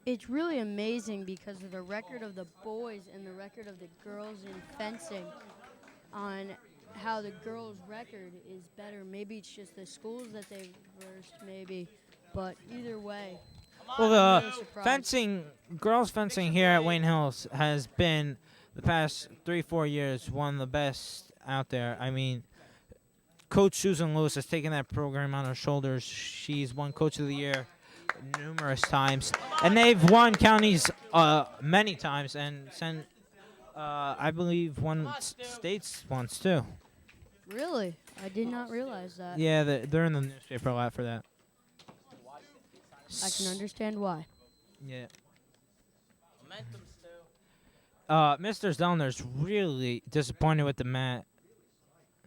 It's really amazing because of the record of the boys and the record of the girls in fencing on how the girls' record is better. Maybe it's just the schools that they've versed, maybe. But either way, Well, I'm really surprised. girls fencing here at Wayne Hills has been the past 3-4 years one of the best out there. I mean, Coach Susan Lewis has taken that program on her shoulders. She's won Coach of the Year numerous times, and they've won counties many times, and sent, I believe, won states once too. Really? I did not realize that. Yeah, they're in the newspaper a lot for that. I can understand why. Yeah. Mr. Zellner's really disappointed with the mat.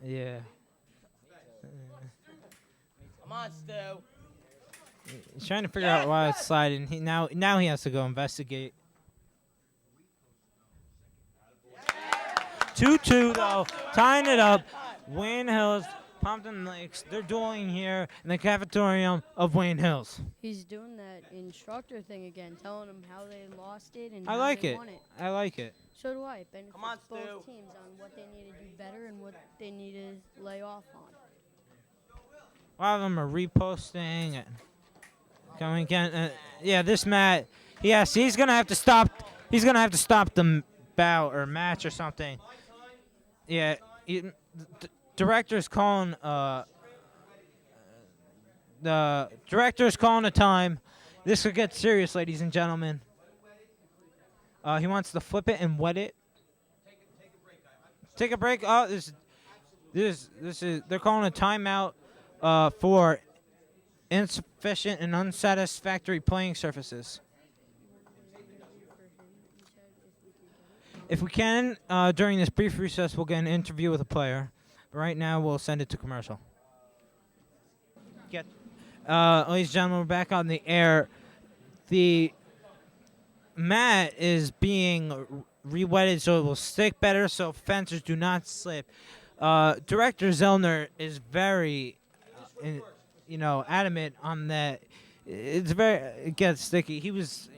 Yeah. Come on, Stu. He's trying to figure out why it's sliding. Now he has to go investigate. 2-2 though, tying it up. Wayne Hills, Pompton Lakes. They're dueling here in the cafeteria of Wayne Hills. He's doing that instructor thing again, telling them how they lost it and I how like they it. won it. I like it. So do I. It benefits Come on, both Stu. teams on what they need to do better and what they need to lay off on. A lot of them are reposting and coming again. Yeah, this mat. Yes, he's gonna have to stop. He's gonna have to stop the bout or match or something. Yeah, the director's calling. The director's calling a time. This could get serious, ladies and gentlemen. He wants to flip it and wet it. Take a break. Oh, this is. They're calling a timeout for insufficient and unsatisfactory playing surfaces. If we can, during this brief recess, we'll get an interview with a player. But right now, we'll send it to commercial. Ladies and gentlemen, we're back on the air. The mat is being re-wetted so it will stick better, so fencers do not slip. Director Zellner is very, adamant on that. It gets sticky. He was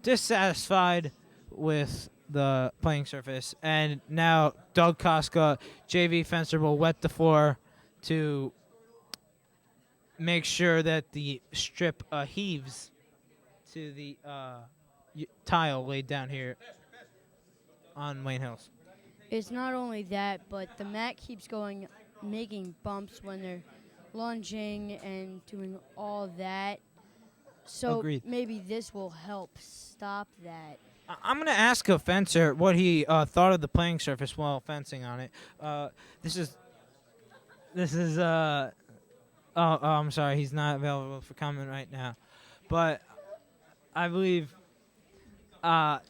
dissatisfied with the playing surface, and now Doug Koska, JV fencer, will wet the floor to make sure that the strip heaves to the tile laid down here on Wayne Hills. It's not only that, but the mat keeps going, making bumps when they're lunging and doing all that. So Agreed. maybe this will help stop that. I'm going to ask a fencer what he thought of the playing surface while fencing on it. This is. I'm sorry, he's not available for comment right now, but I believe. I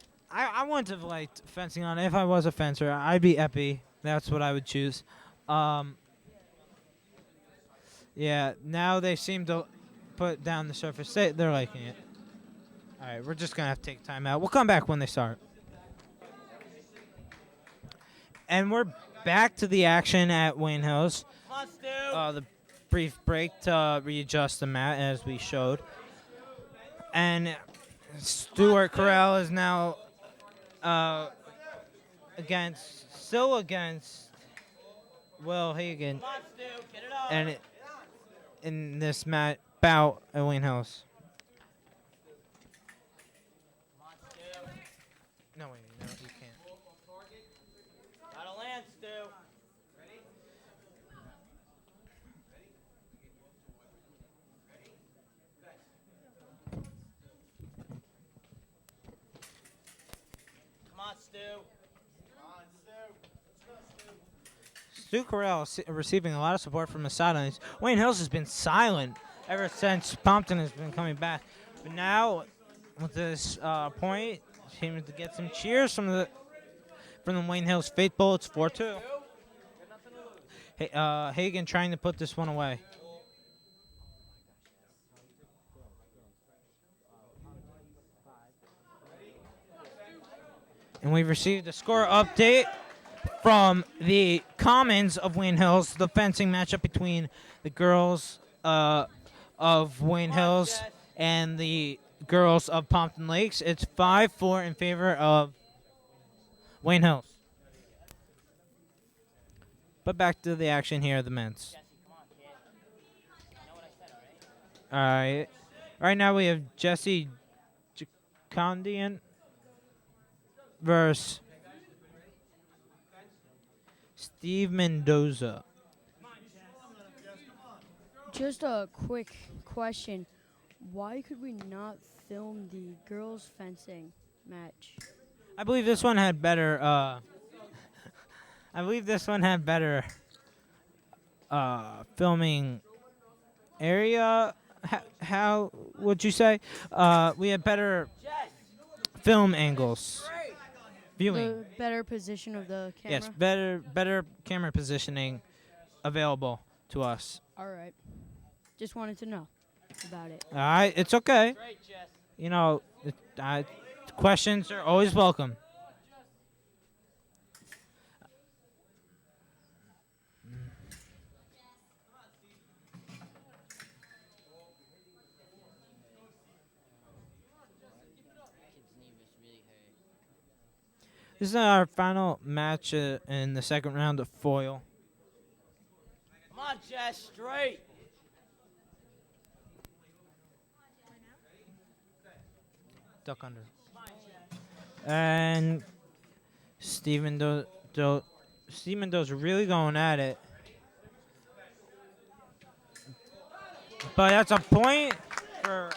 wouldn't have liked fencing on it. If I was a fencer, I'd be Epi. That's what I would choose. Yeah, now they seem to put down the surface. They're liking it. All right, we're just going to have to take time out. We'll come back when they start. And we're back to the action at Wayne Hills. The brief break to readjust the mat, as we showed. And Stuart Corral is now still against Will Hagen, and in this bout at Wayne Hills. No, you can't. Gotta land, Stu. Come on, Stu. Stu Carell receiving a lot of support from the sidelines. Wayne Hills has been silent ever since Pompton has been coming back. But now, with this point, seems to get some cheers from the Wayne Hills faithful. It's 4-2. Hagen trying to put this one away. And we've received a score update from the Commons of Wayne Hills, the fencing matchup between the girls of Wayne Hills and the girls of Pompton Lakes. It's 5-4 in favor of Wayne Hills. But back to the action here, the men's. All right. Right now we have Jesse Jacondian versus Steve Mendoza. Just a quick question. Why could we not film the girls' fencing match? I believe this one had better. Filming area. How would you say? We had better film angles. Viewing. The better position of the camera? Yes, better camera positioning available to us. All right. Just wanted to know about it. All right, it's okay. You know, questions are always welcome. This is our final match in the second round of foil. Come on, Jess, straight. Duck under. And Steven Mendoza's really going at it. But that's a point for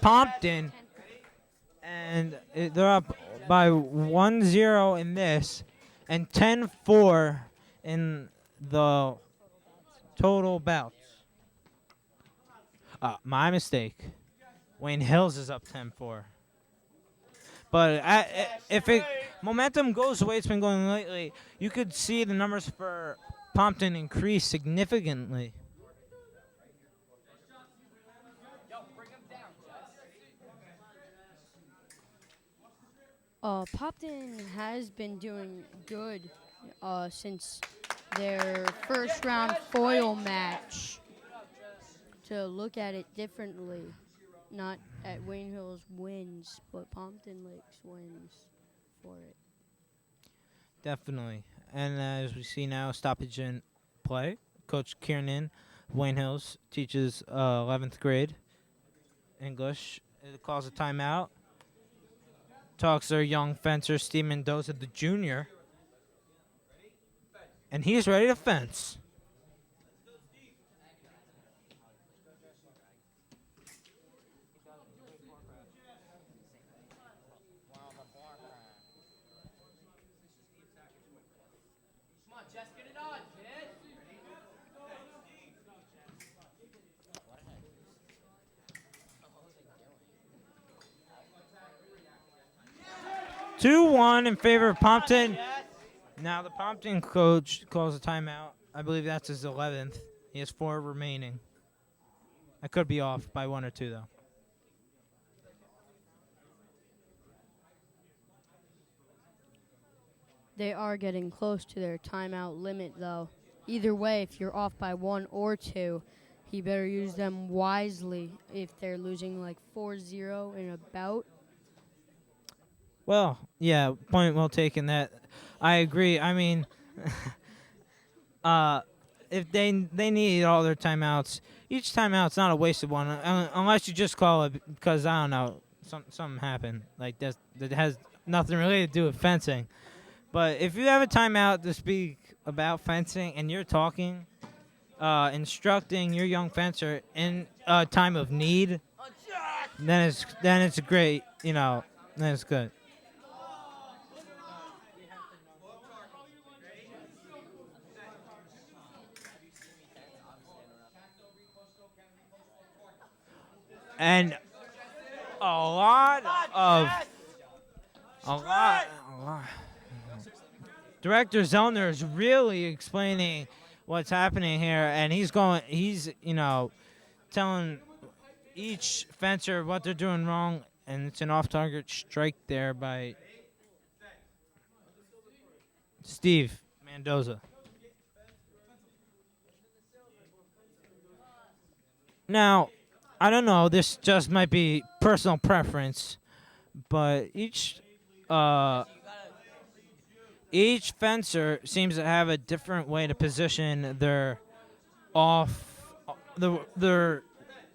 Pompton. And they're up by 1-0 in this and 10-4 in the total bouts. My mistake. Wayne Hills is up 10-4. But if momentum goes the way it's been going lately, you could see the numbers for Pompton increase significantly. Pompton has been doing good since their first round foil match. To look at it differently, not at Wayne Hills wins, but Pompton Lakes wins for it. Definitely. And as we see now, stoppage in play. Coach Kiernan, Wayne Hills, teaches 11th grade English. It calls a timeout. Talks to their young fencer, Steve Mendoza, the junior. And he's ready to fence. Come on, Jess, get it on, kid. 2-1 in favor of Pompton. Now the Pompton coach calls a timeout. I believe that's his 11th. He has 4 remaining. I could be off by 1 or 2, though. They are getting close to their timeout limit, though. Either way, if you're off by 1 or 2, he better use them wisely if they're losing like 4-0 in a bout. Well, yeah, point well taken. That I agree. I mean, if they need all their timeouts, each timeout's not a wasted one, unless you just call it because I don't know something happened like that has nothing really to do with fencing. But if you have a timeout to speak about fencing and you're talking, instructing your young fencer in a time of need, then it's great. You know, then it's good. And a lot of a lot. Director Zellner is really explaining what's happening here, and he's telling each fencer what they're doing wrong, and it's an off-target strike there by Steve Mendoza. Now, I don't know, this just might be personal preference, but each fencer seems to have a different way to position their their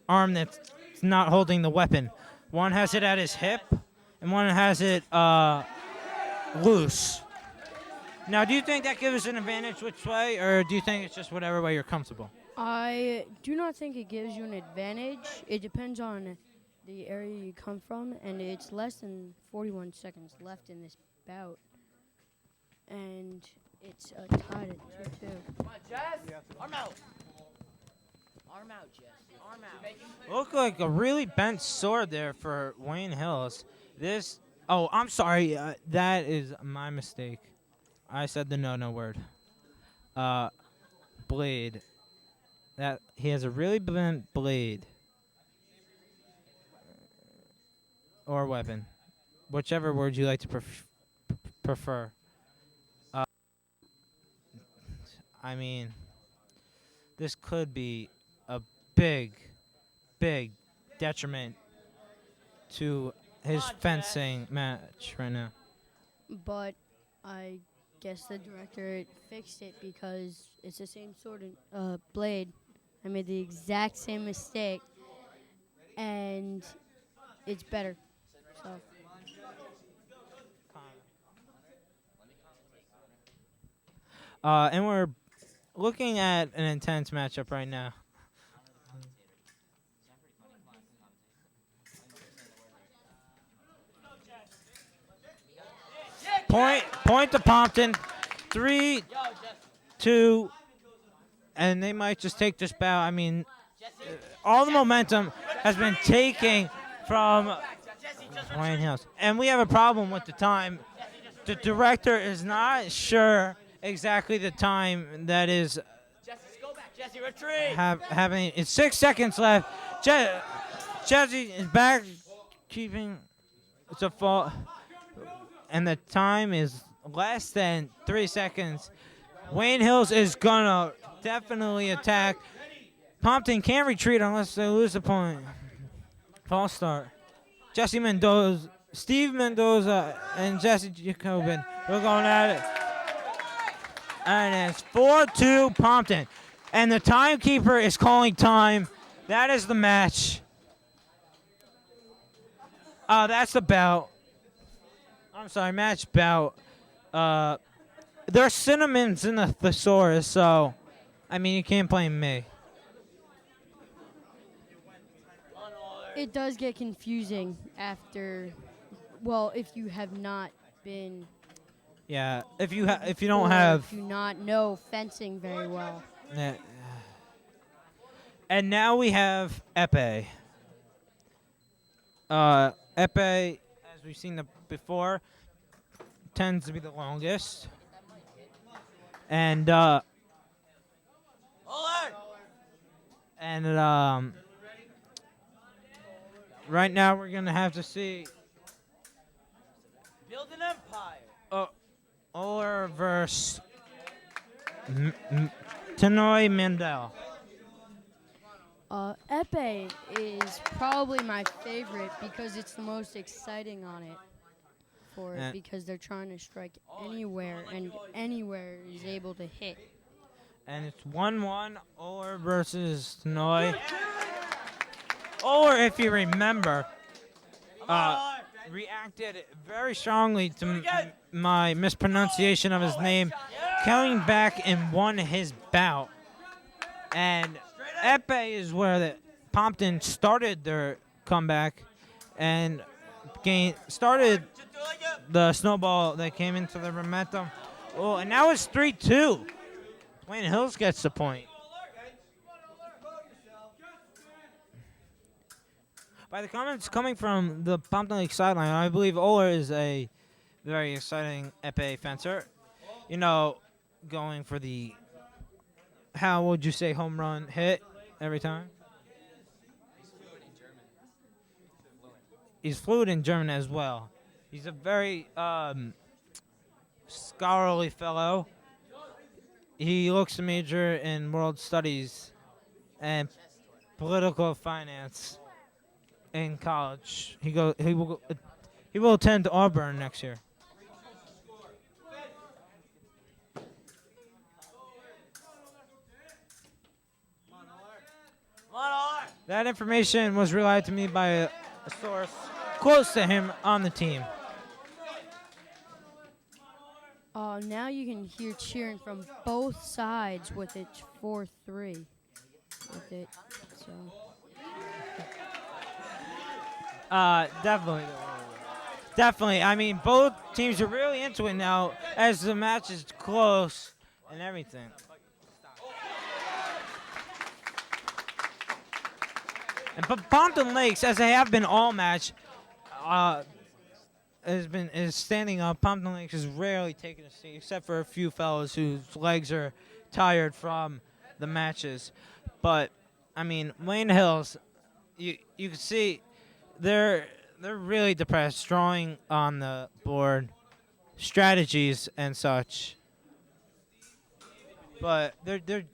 arm that's not holding the weapon. One has it at his hip, and one has it loose. Now, do you think that gives an advantage which way, or do you think it's just whatever way you're comfortable? I do not think it gives you an advantage. It depends on the area you come from, and it's less than 41 seconds left in this bout. And it's tied at 2-2. Come on, Jess. Arm out. Arm out, Jess. Arm out. Looked like a really bent sword there for Wayne Hills. Oh, I'm sorry. That is my mistake. I said the no word. Blade. That he has a really bent blade or weapon, whichever word you like to prefer. I mean, this could be a big detriment to his fencing match right now. But I guess the director fixed it because it's the same sword and blade. I made the exact same mistake, and it's better. So. And we're looking at an intense matchup right now. Point to Pompton. 3, 2, and they might just take this bout. I mean, all the momentum has been taken from Wayne Hills. And we have a problem with the time. The director is not sure exactly the time that is Jesse, retreat. Having. It's 6 seconds left. Jesse is back, keeping. It's a fall. And the time is less than 3 seconds. Wayne Hills is gonna definitely attack. Pompton can't retreat unless they lose the point. False start. Steve Mendoza, and Jesse Jacobin. We're going at it. And it's 4-2 Pompton. And the timekeeper is calling time. That is the match. That's the bout. I'm sorry, match bout. There's cinnamons in the thesaurus, so, I mean, you can't blame me. It does get confusing after, well, if you have not been. Yeah, if you don't have. If you not know fencing very well. Yeah. And now we have épée. Épée, as we've seen before, tends to be the longest. And right now we're gonna have to see Build an empire. Oler versus Tenoy Mandel. Épée is probably my favorite because it's the most exciting on it. Because they're trying to strike anywhere, and anywhere is able to hit. And it's 1-1, Oler versus Tenoy. Oler, if you remember, reacted very strongly to my mispronunciation of his name, coming back and won his bout. And épée is where Pompton started their comeback and started the snowball that came into the momentum. Oh, and now it's 3-2. Wayne Hills gets the point. By the comments coming from the Pompton Lake sideline, I believe Oler is a very exciting epee fencer. You know, going for the, how would you say, home run hit every time? He's fluent in German as well. He's a very scholarly fellow. He looks to major in world studies and political finance in college. He will attend Auburn next year. That information was relayed to me by a source close to him on the team. Now you can hear cheering from both sides with it 4-3. With it, so. Definitely. Definitely. I mean, both teams are really into it now as the match is close and everything. And but Pompton Lakes, as they have been all match, is standing up. Pompton Lakes is rarely taking a seat, except for a few fellows whose legs are tired from the matches. But I mean, Wayne Hills, you can see they're really depressed, drawing on the board strategies and such. But they're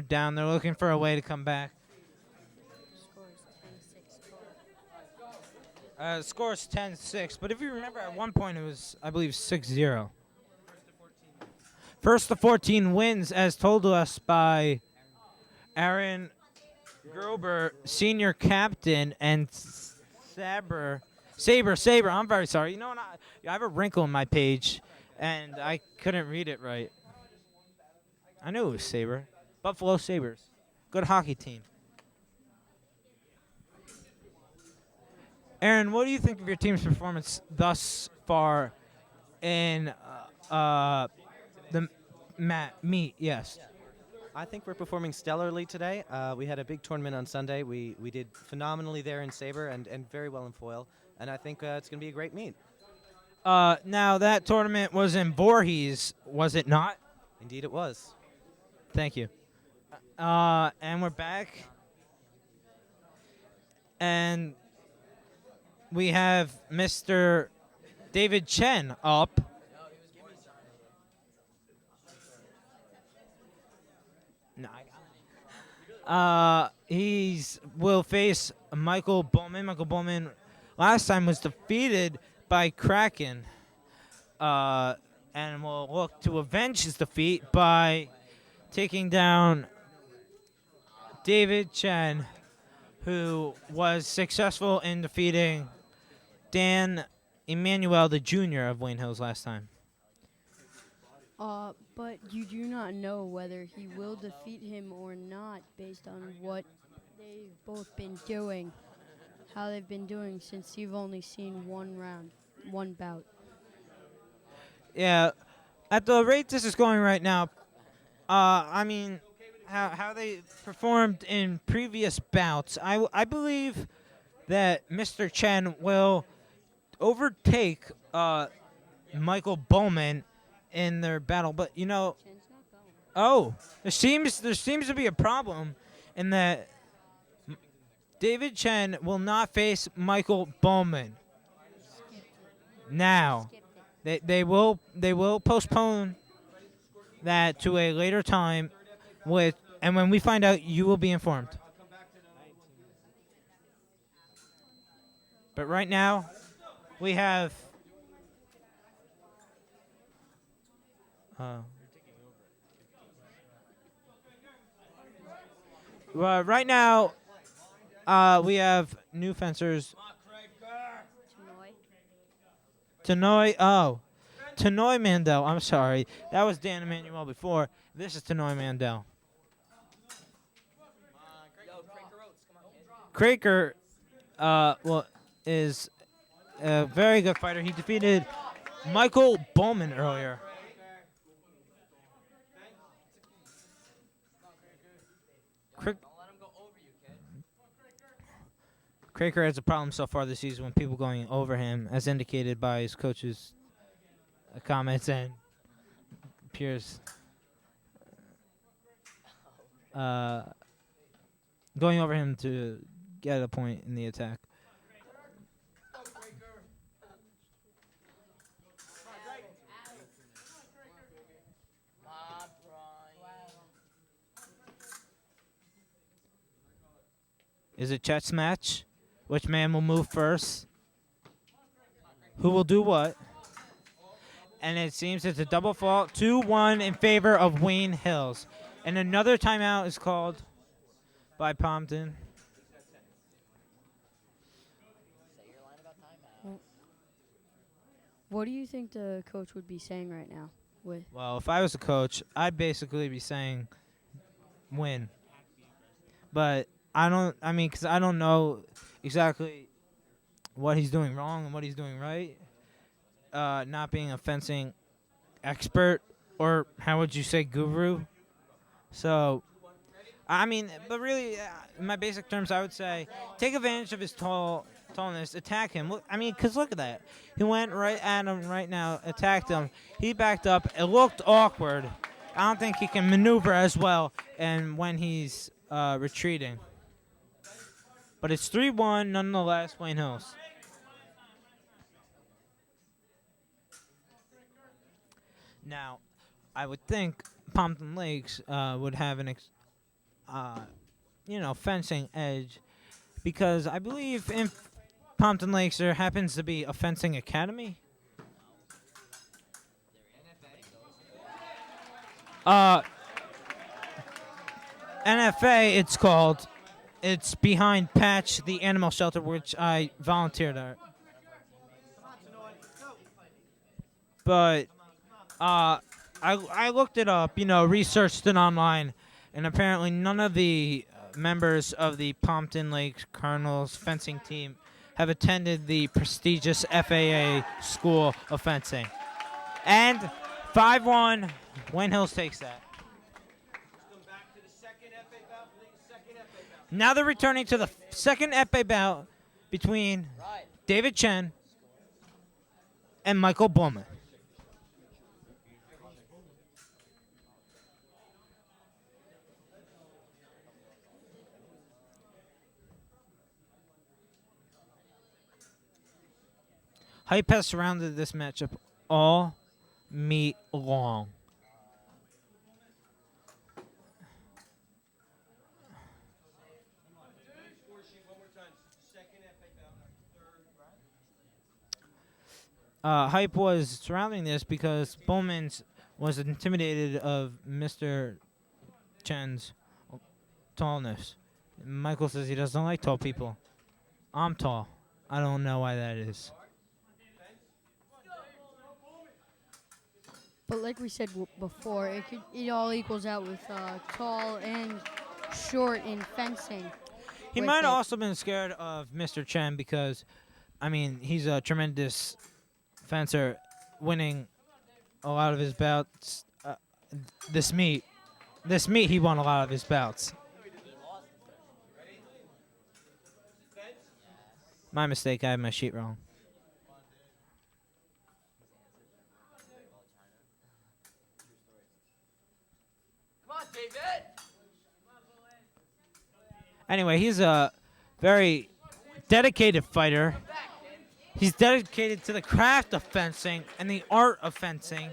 down. They're looking for a way to come back. Score's 10-6, but if you remember, at one point it was, I believe, 6-0. First to 14 wins, as told to us by Aaron Grober, senior captain, and Saber. I'm very sorry. You know what? I have a wrinkle in my page, and I couldn't read it right. I knew it was Saber. Buffalo Sabres. Good hockey team. Aaron, what do you think of your team's performance thus far in the meet? Yes. I think we're performing stellarly today. We had a big tournament on Sunday. We did phenomenally there in Sabre and very well in foil. And I think it's going to be a great meet. Now, that tournament was in Voorhees, was it not? Indeed it was. Thank you. And we're back. And we have Mr. David Chen up. No, he's will face Michael Bowman. Michael Bowman last time was defeated by Kraken. And will look to avenge his defeat by taking down David Chen, who was successful in defeating Dan Emanuel, the junior of Wayne Hills last time. But you do not know whether he will defeat him or not based on what they've both been doing, how they've been doing since you've only seen one bout. Yeah, at the rate this is going right now, I mean, how they performed in previous bouts, I believe that Mr. Chen will overtake Michael Bowman in their battle, but you know, there seems to be a problem in that David Chen will not face Michael Bowman. Now, they will postpone that to a later time, and when we find out, you will be informed. But right now, we have. Right now, we have new fencers. Tanoy Mandel. I'm sorry. That was Dan Emanuel before. This is Tanoy Mandel. Craker, is a very good fighter. He defeated Michael Bowman earlier. Craker has a problem so far this season with people going over him, as indicated by his coach's comments and Pierce going over him to get a point in the attack. Is it chess match? Which man will move first? Who will do what? And it seems it's a double fault. 2-1 in favor of Wayne Hills. And another timeout is called by Pompton. What do you think the coach would be saying right now? Well, if I was a coach, I'd basically be saying win. But because I don't know exactly what he's doing wrong and what he's doing right. Not being a fencing expert, or how would you say guru? So, but really, in my basic terms, I would say take advantage of his tallness, attack him. Because look at that. He went right at him right now, attacked him. He backed up. It looked awkward. I don't think he can maneuver as well and when he's retreating. But it's 3-1 nonetheless, Wayne Hills. Now, I would think Pompton Lakes would have an fencing edge, because I believe in Pompton Lakes there happens to be a fencing academy. NFA, it's called. It's behind Patch, the animal shelter, which I volunteered at. But I looked it up, researched it online, and apparently none of the members of the Pompton Lakes Cardinals fencing team have attended the prestigious FAA School of Fencing. And 5-1, Wayne Hills takes that. Now they're returning to the second FA bout between David Chen and Michael Bowman. Hype has surrounded this matchup all meet long. Hype was surrounding this because Bowman was intimidated of Mr. Chen's tallness. Michael says he doesn't like tall people. I'm tall. I don't know why that is. But like we said before, it all equals out with tall and short in fencing. He might have also been scared of Mr. Chen because, he's a tremendous fencer, winning a lot of his bouts. This meet, he won a lot of his bouts. My mistake. I had my sheet wrong. Come on, David. Anyway, he's a very dedicated fighter. He's dedicated to the craft of fencing and the art of fencing.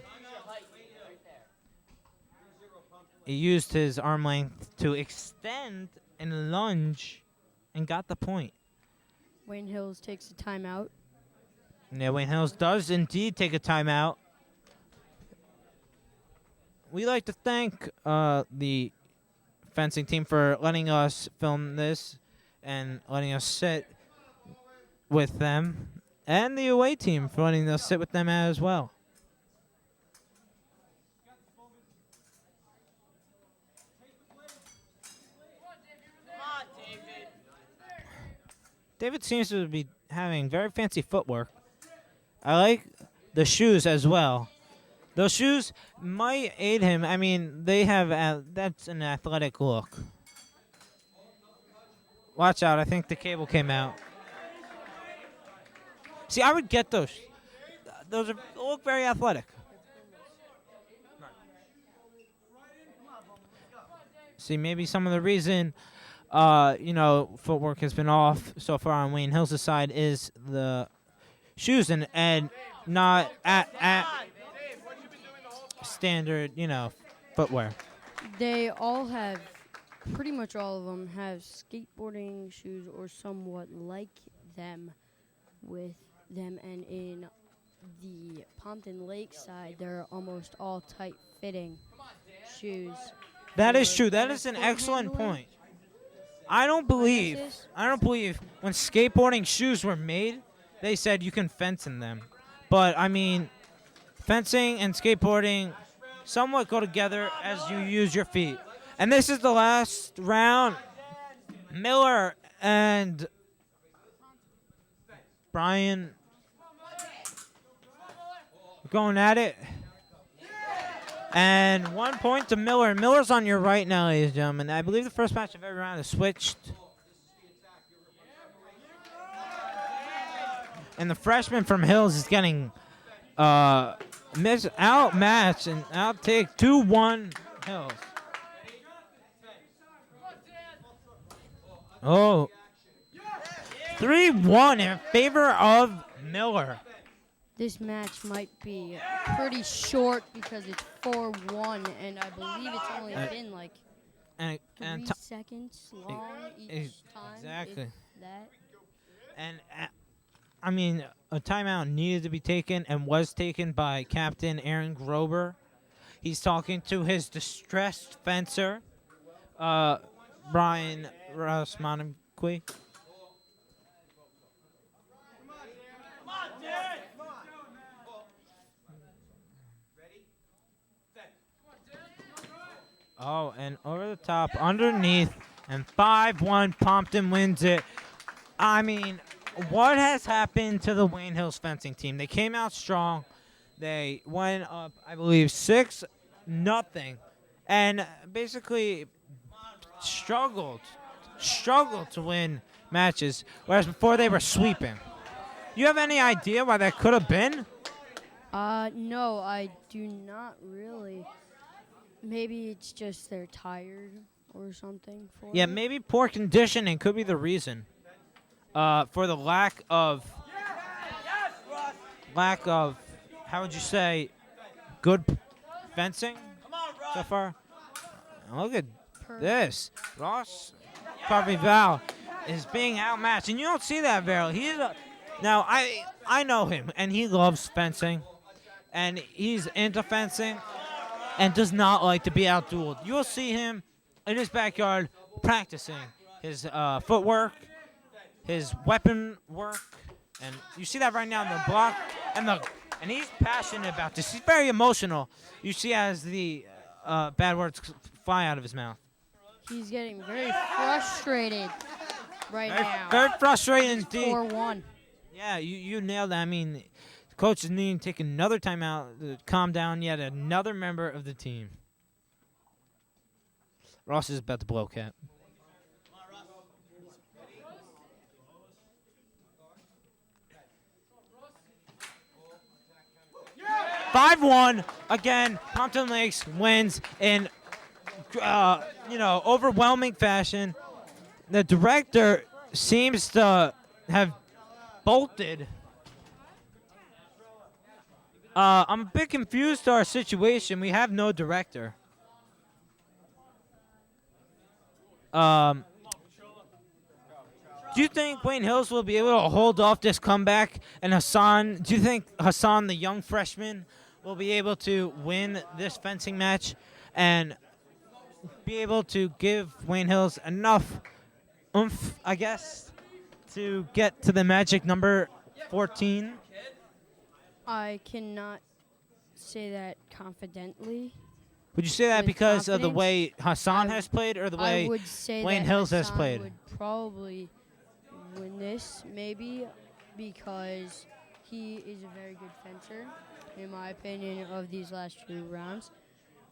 He used his arm length to extend and lunge and got the point. Wayne Hills takes a timeout. Yeah, Wayne Hills does indeed take a timeout. We'd like to thank the fencing team for letting us film this and letting us sit with them, and the away team for letting us sit with them as well. David seems to be having very fancy footwork. I like the shoes as well. Those shoes might aid him. They have that's an athletic look. Watch out, I think the cable came out. See, I would get those. Those look very athletic. See, maybe some of the reason, footwork has been off so far on Wayne Hills' side is the shoes and not at standard, footwear. They all have, pretty much all of them have skateboarding shoes or somewhat like them with them. And in the Pompton Lake side, they're almost all tight-fitting shoes. That is for true. That better is an foot excellent handling. point. I don't believe is- when skateboarding shoes were made, they said you can fence in them. But I mean, fencing and skateboarding somewhat go together as you use your feet. And this is the last round. Miller and Brian going at it. And 1 point to Miller. Miller's on your right now, ladies and gentlemen. I believe the first match of every round is switched. And the freshman from Hills is getting outmatched and outtake 2-1 Hills. Oh. 3-1 in favor of Miller. This match might be pretty short because it's 4-1, and I believe it's only been like And 3 seconds long each time. exactly. If that. And I mean, a timeout needed to be taken and was taken by Captain Aaron Grober. He's talking to his distressed fencer, Brian Rosmanqui. Oh, and over the top, underneath, and 5-1, Pompton wins it. I mean, what has happened to the Wayne Hills fencing team? They came out strong. They went up, I believe, 6-0, and basically struggled to win matches, whereas before they were sweeping. You have any idea why that could have been? No, I do not really. Maybe it's just they're tired or something. Yeah, maybe poor conditioning could be the reason for the lack of, how would you say, good fencing so far. Look at this. Ross Carvival is being outmatched, and you don't see that very. Now, I know him, and he loves fencing, and he's into fencing, and does not like to be outdueled. You'll see him in his backyard practicing his footwork, his weapon work, and you see that right now in the block, and he's passionate about this. He's very emotional. You see as the bad words fly out of his mouth. He's getting very frustrated now. Very frustrated indeed. 4-1. Yeah, you nailed that. I mean, the coaches need to take another timeout to calm down yet another member of the team. Ross is about to blow cap. Yeah! 5-1 again. Pompton Lakes wins in overwhelming fashion. The director seems to have bolted. I'm a bit confused to our situation. We have no director. Do you think Wayne Hills will be able to hold off this comeback? And do you think Hassan, the young freshman, will be able to win this fencing match and be able to give Wayne Hills enough oomph, I guess, to get to the magic number 14? I cannot say that confidently. Would you say that With because of the confidence, way Hassan I has played or the I way would say Wayne that Hills has Hassan played? would probably win this, maybe, because he is a very good fencer, in my opinion, of these last 2 rounds.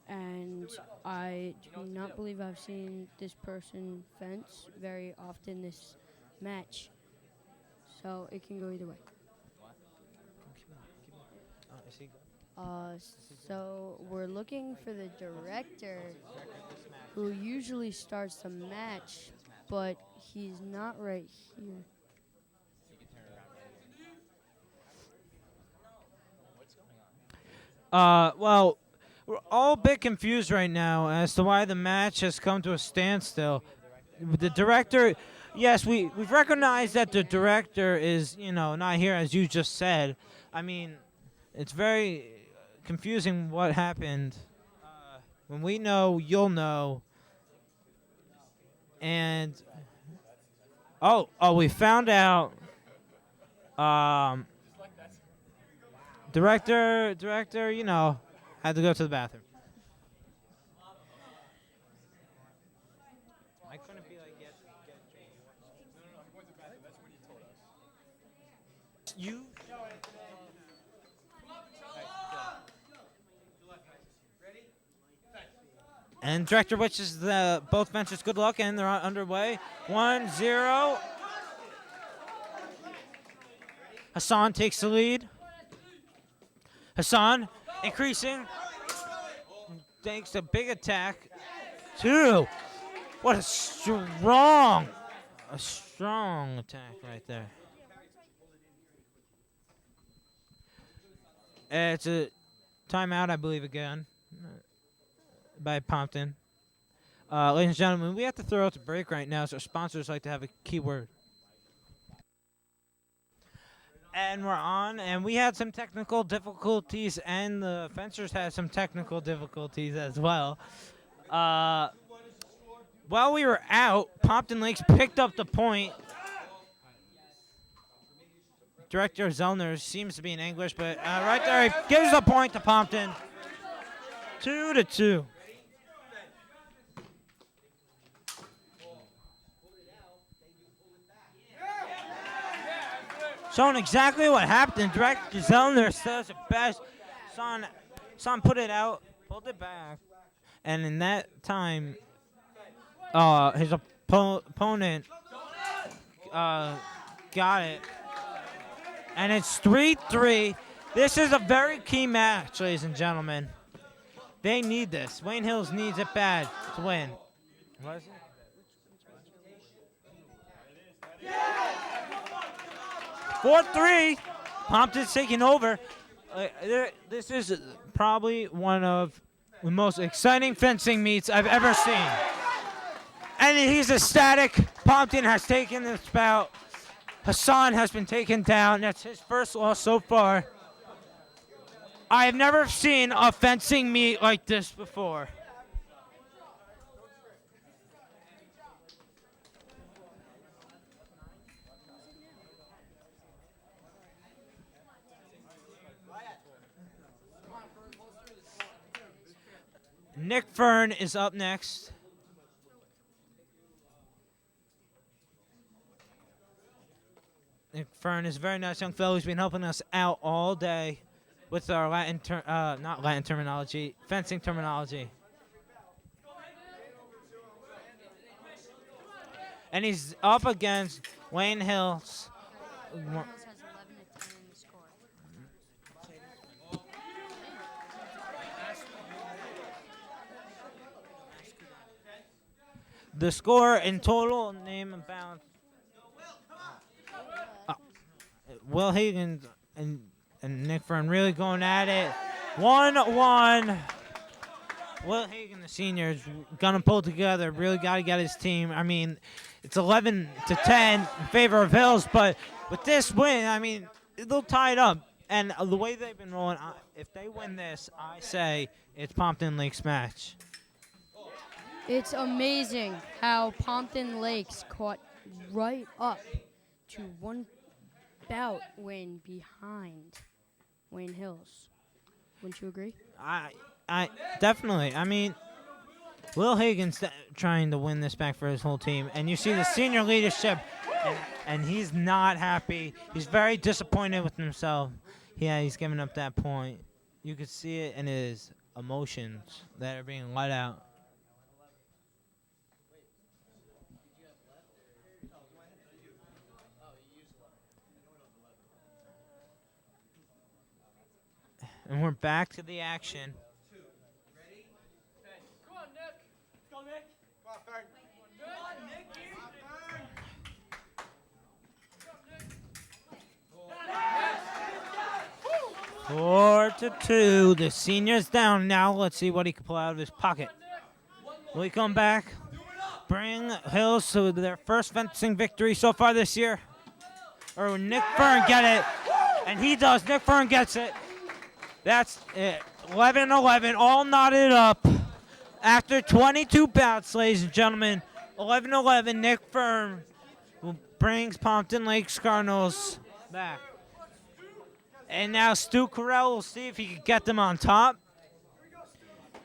And I do not believe I've seen this person fence very often this match. So it can go either way. So we're looking for the director who usually starts the match, but he's not right here. Well, we're all a bit confused right now as to why the match has come to a standstill. The director, yes, we've recognized that the director is, not here as you just said. I mean, it's very confusing what happened. When we know, you'll know. And we found out. Director, had to go to the bathroom. I couldn't be like, get you. And director wishes the both benches good luck, and they're underway. 1-0. Hassan takes the lead. Hassan increasing. Takes a big attack. 2. What a strong attack right there. It's a timeout, I believe, again, by Pompton. Ladies and gentlemen, we have to throw out the break right now, so our sponsors like to have a key word. And we're on, and we had some technical difficulties, and the fencers had some technical difficulties as well. While we were out, Pompton Lakes picked up the point. Director Zellner seems to be in English, but right there, he gives the point to Pompton. 2-2. Showing exactly what happened. Director Zellner says it best. Son put it out, pulled it back, and in that time, his opponent got it. And it's 3-3. This is a very key match, ladies and gentlemen. They need this. Wayne Hills needs it bad to win. What is it? 4-3. Pompton's taking over. This is probably one of the most exciting fencing meets I've ever seen. And he's ecstatic. Pompton has taken this bout. Hassan has been taken down. That's his first loss so far. I have never seen a fencing meet like this before. Nick Fern is up next. Nick Fern is a very nice young fellow who's been helping us out all day with our not Latin terminology, fencing terminology. And he's up against Wayne Hills. Wayne Hills has 11-10 in the score. The score in total, name and balance. Will Hagen and Nick Fern really going at it. 1-1. Will Hagen, the senior, is going to pull together. Really got to get his team. I mean, it's 11-10 in favor of Hills, but with this win, I mean, they'll tie it up. And the way they've been rolling, if they win this, I say it's Pompton Lakes match. It's amazing how Pompton Lakes caught right up to one bout win behind Wayne Hills. Wouldn't you agree? I definitely. I mean, Will Hagen's trying to win this back for his whole team, and you see the senior leadership, and he's not happy. He's very disappointed with himself. Yeah, he's giving up that point. You could see it in his emotions that are being let out. And we're back to the action. Four to two. The senior's down now. Let's see what he can pull out of his pocket. Will he come back? Bring Hills to their first fencing victory so far this year. Or will Nick Fern get it? And he does. Nick Fern gets it. That's it. 11-11, all knotted up. After 22 bouts, ladies and gentlemen, 11-11, Nick Fern brings Pompton Lakes Cardinals back. And now Stu Carell will see if he can get them on top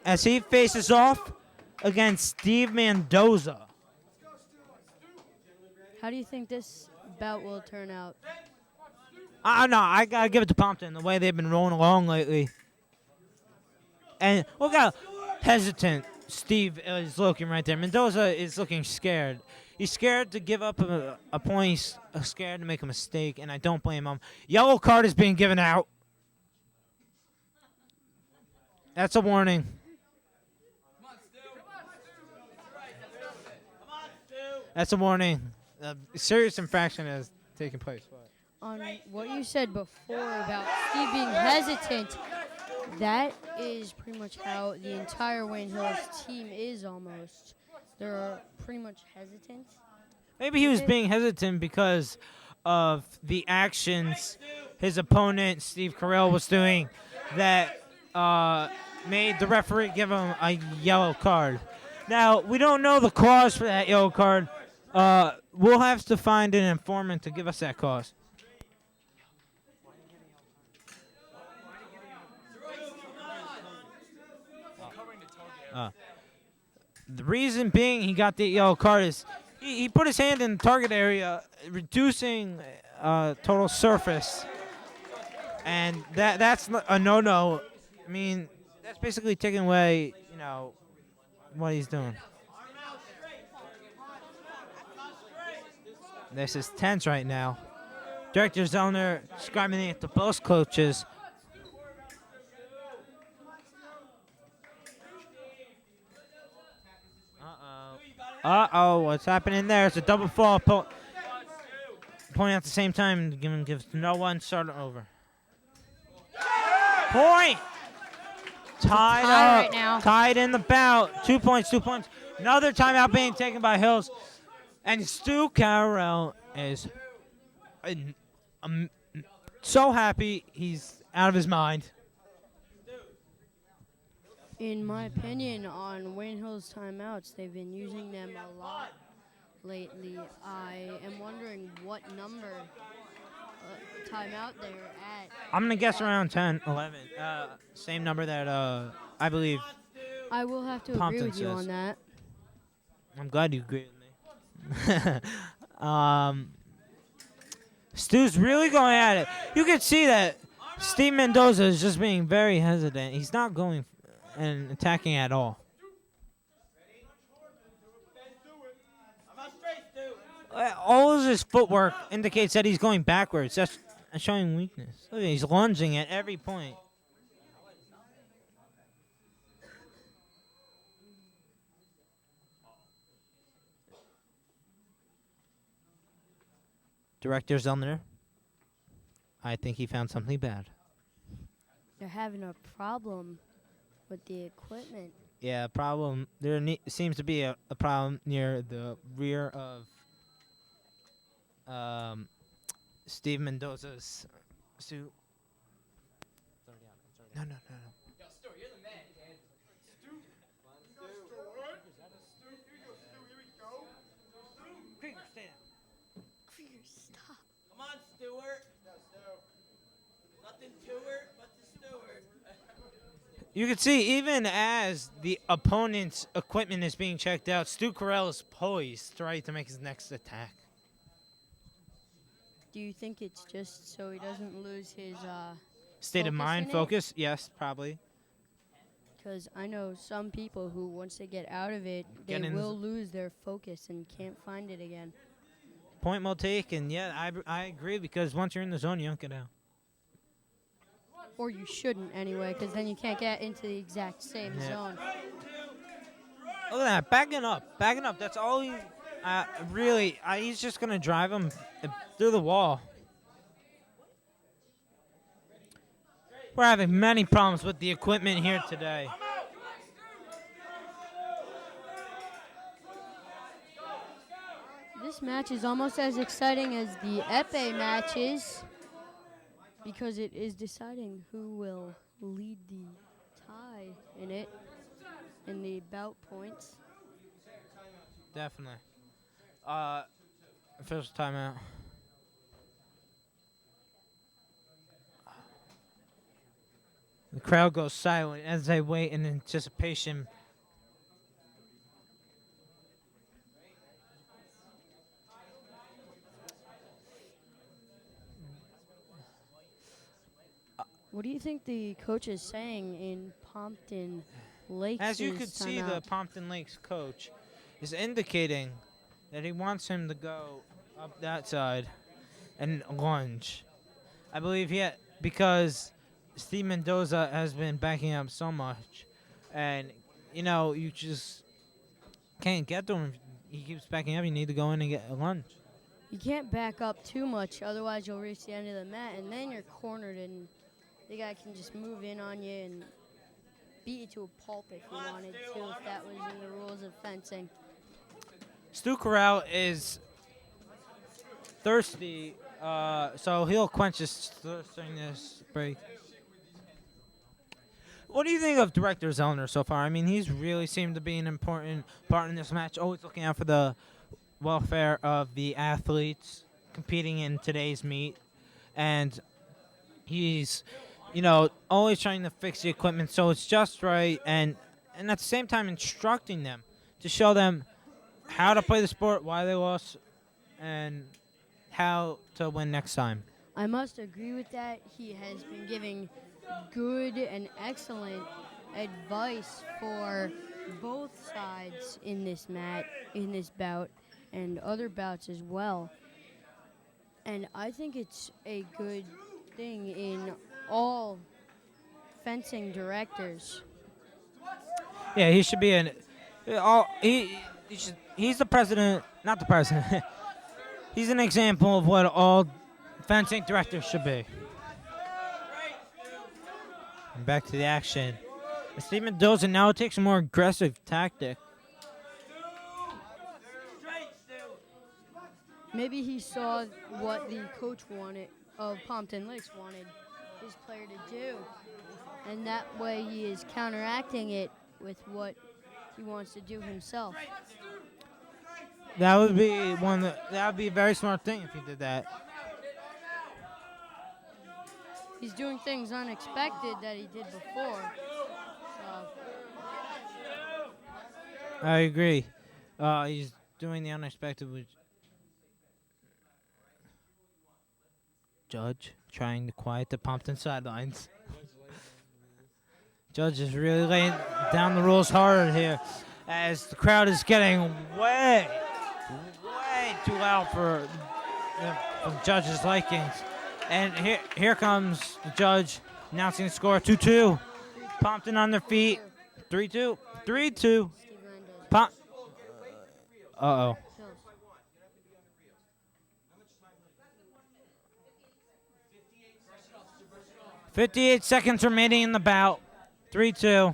as he faces off against Steve Mendoza. How do you think this bout will turn out? No, I got to give it to Pompton, the way they've been rolling along lately. And look how hesitant Steve is looking right there. Mendoza is looking scared. He's scared to give up a point. He's scared to make a mistake, and I don't blame him. Yellow card is being given out. That's a warning. That's a warning. A serious infraction has taken place. On what you said before about Steve being hesitant, that is pretty much how the entire Wayne Hills team is almost. They're pretty much hesitant. Maybe he was being hesitant because of the actions his opponent, Steve Carell, was doing that made the referee give him a yellow card. Now, we don't know the cause for that yellow card. We'll have to find an informant to give us that cause. The reason being he got the yellow card is he put his hand in the target area, reducing total surface. And that's a no-no. I mean, that's basically taking away, what he's doing. This is tense right now. Director Zellner describing it to both coaches. Uh-oh, what's happening there? It's a double fall. Pointing at the same time, gives no one, start over. Point! Tied up. Right now. Tied in the bout. 2 points, 2 points. Another timeout being taken by Hills. And Stu Carell is so happy he's out of his mind. In my opinion, on Wayne Hills timeouts, they've been using them a lot lately. I am wondering what number timeout they're at. I'm going to guess around 10, 11. Same number that I believe I will have to Pompton agree with you says. on that. I'm glad you agree with me. Stu's really going at it. You can see that Steve Mendoza is just being very hesitant. He's not going and attacking at all. All of his footwork indicates that he's going backwards. That's showing weakness. Look, he's lunging at every point. Director Zellner, I think he found something bad. They're having a problem with the equipment. Yeah, problem. There seems to be a problem near the rear of Steve Mendoza's suit. No. Yo, Stu, you're the man, kid. Stu? Here we go. Krieger, stay down. Krieger, stop. Come on, Stewart. Nothing to her but the Stewart. You can see, even as the opponent's equipment is being checked out, Stu Carell is poised, ready to make his next attack. Do you think it's just so he doesn't lose his State of focus mind, in it? focus? Yes, probably. Because I know some people who, once they get out of it, they Get in will lose their focus and can't find it again. Point well taken. Yeah, I agree, because once you're in the zone, you don't get out. Or you shouldn't anyway, because then you can't get into the exact same Yeah. zone. Look at that, backing up, backing up. That's all he really. He's just gonna drive him through the wall. We're having many problems with the equipment here today. This match is almost as exciting as the Epee matches because it is deciding who will lead the tie in it in the bout points. Definitely. Official timeout. The crowd goes silent as they wait in anticipation. What do you think the coach is saying in Pompton Lakes? As you could see, the Pompton Lakes coach is indicating that he wants him to go up that side and lunge. I believe because Steve Mendoza has been backing up so much, and you just can't get to him. He keeps backing up. You need to go in and get a lunge. You can't back up too much, otherwise you'll reach the end of the mat, and then you're cornered, and the guy can just move in on you and beat you to a pulp if he wanted to, if that was in the rules of fencing. Stu Corral is thirsty, so he'll quench his thirst during this break. What do you think of Director Zellner so far? I mean, he's really seemed to be an important part in this match, always looking out for the welfare of the athletes competing in today's meet. And he's, always trying to fix the equipment so it's just right, and at the same time instructing them to show them how to play the sport, why they lost, and how to win next time. I must agree with that. He has been giving good and excellent advice for both sides in this bout, and other bouts as well. And I think it's a good thing in all fencing directors. Yeah, he should be he's the president, not the president. He's an example of what all fencing directors should be. And back to the action. Steve Mendoza now takes a more aggressive tactic. Maybe he saw what the coach of Pompton Lakes wanted his player to do, and that way he is counteracting it with what he wants to do himself. That would be that would be a very smart thing if he did that. He's doing things unexpected that he did before. So. I agree. He's doing the unexpected with Judge trying to quiet the Pompton sidelines. Judge is really laying down the rules hard here as the crowd is getting way too loud for Judge's likings. And here comes the judge announcing the score 2-2. Pompton on their feet. 3-2. 3-2. Uh-oh. 58 seconds remaining in the bout. 3-2.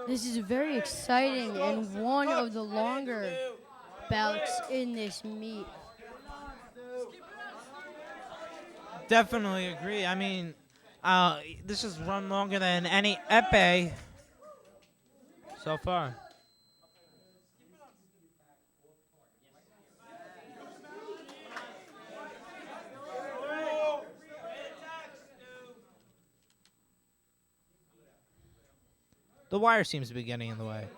This is very exciting and one of the longer bouts in this meet. Definitely agree. I mean, this has run longer than any epee so far. The wire seems to be getting in the way.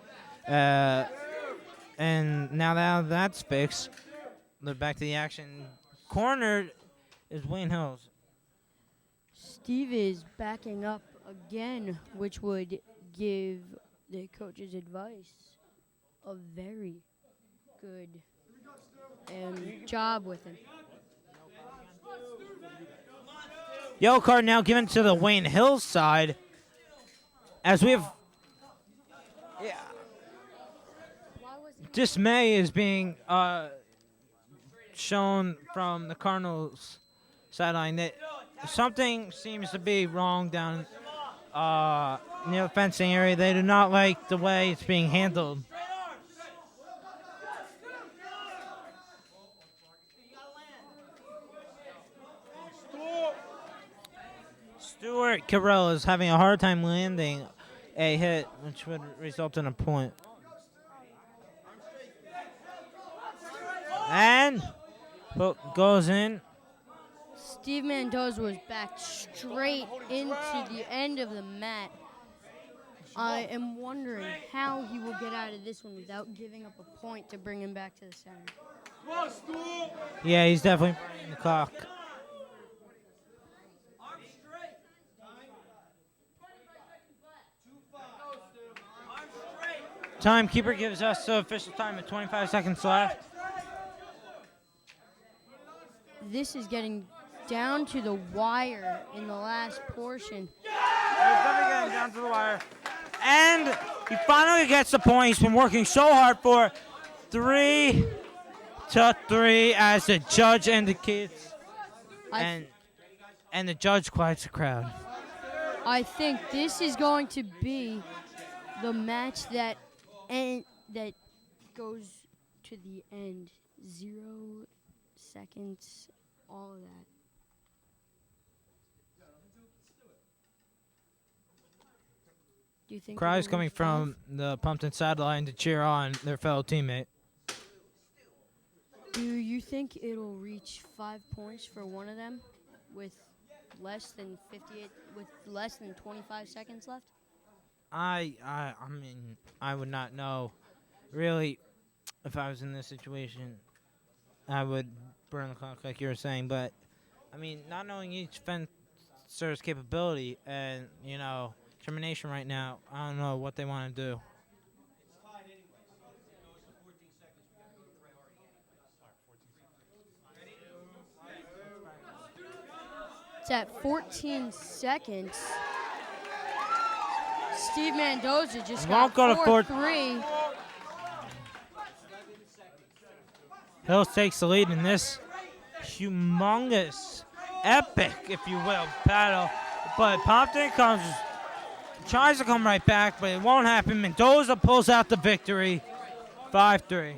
And now that that's fixed, they're back to the action. Cornered is Wayne Hills. Steve is backing up again, which would give the coach's advice a very good job with him. Yellow card now given to the Wayne Hills side. As we have dismay is being shown from the Cardinals sideline that something seems to be wrong down near the fencing area. They do not like the way it's being handled. Stuart Carell is having a hard time landing a hit, which would result in a point. And goes in. Steve Mendoza was back straight into the end of the mat. I am wondering how he will get out of this one without giving up a point to bring him back to the center. Yeah, he's definitely burning the clock. Timekeeper gives us the official time at 25 seconds left. This is getting down to the wire in the last portion. He's definitely getting down to the wire. And he finally gets the point. He's been working so hard for 3-3 as the judge indicates. And the judge quiets the crowd. I think this is going to be the match that goes to the end. 0 seconds, all of that. Do you think Cries coming from the Pompton sideline to cheer on their fellow teammate. Do you think it'll reach 5 points for one of them with less than 25 seconds left? I mean, I would not know. Really, if I was in this situation, I would burn the clock like you were saying. But, I mean, not knowing each fencer's capability and, determination right now, I don't know what they want to do. It's at 14 seconds. Steve Mendoza just got 4-3. Hills takes the lead in this humongous, epic, if you will, battle. But Pompton tries to come right back, but it won't happen. Mendoza pulls out the victory, 5-3.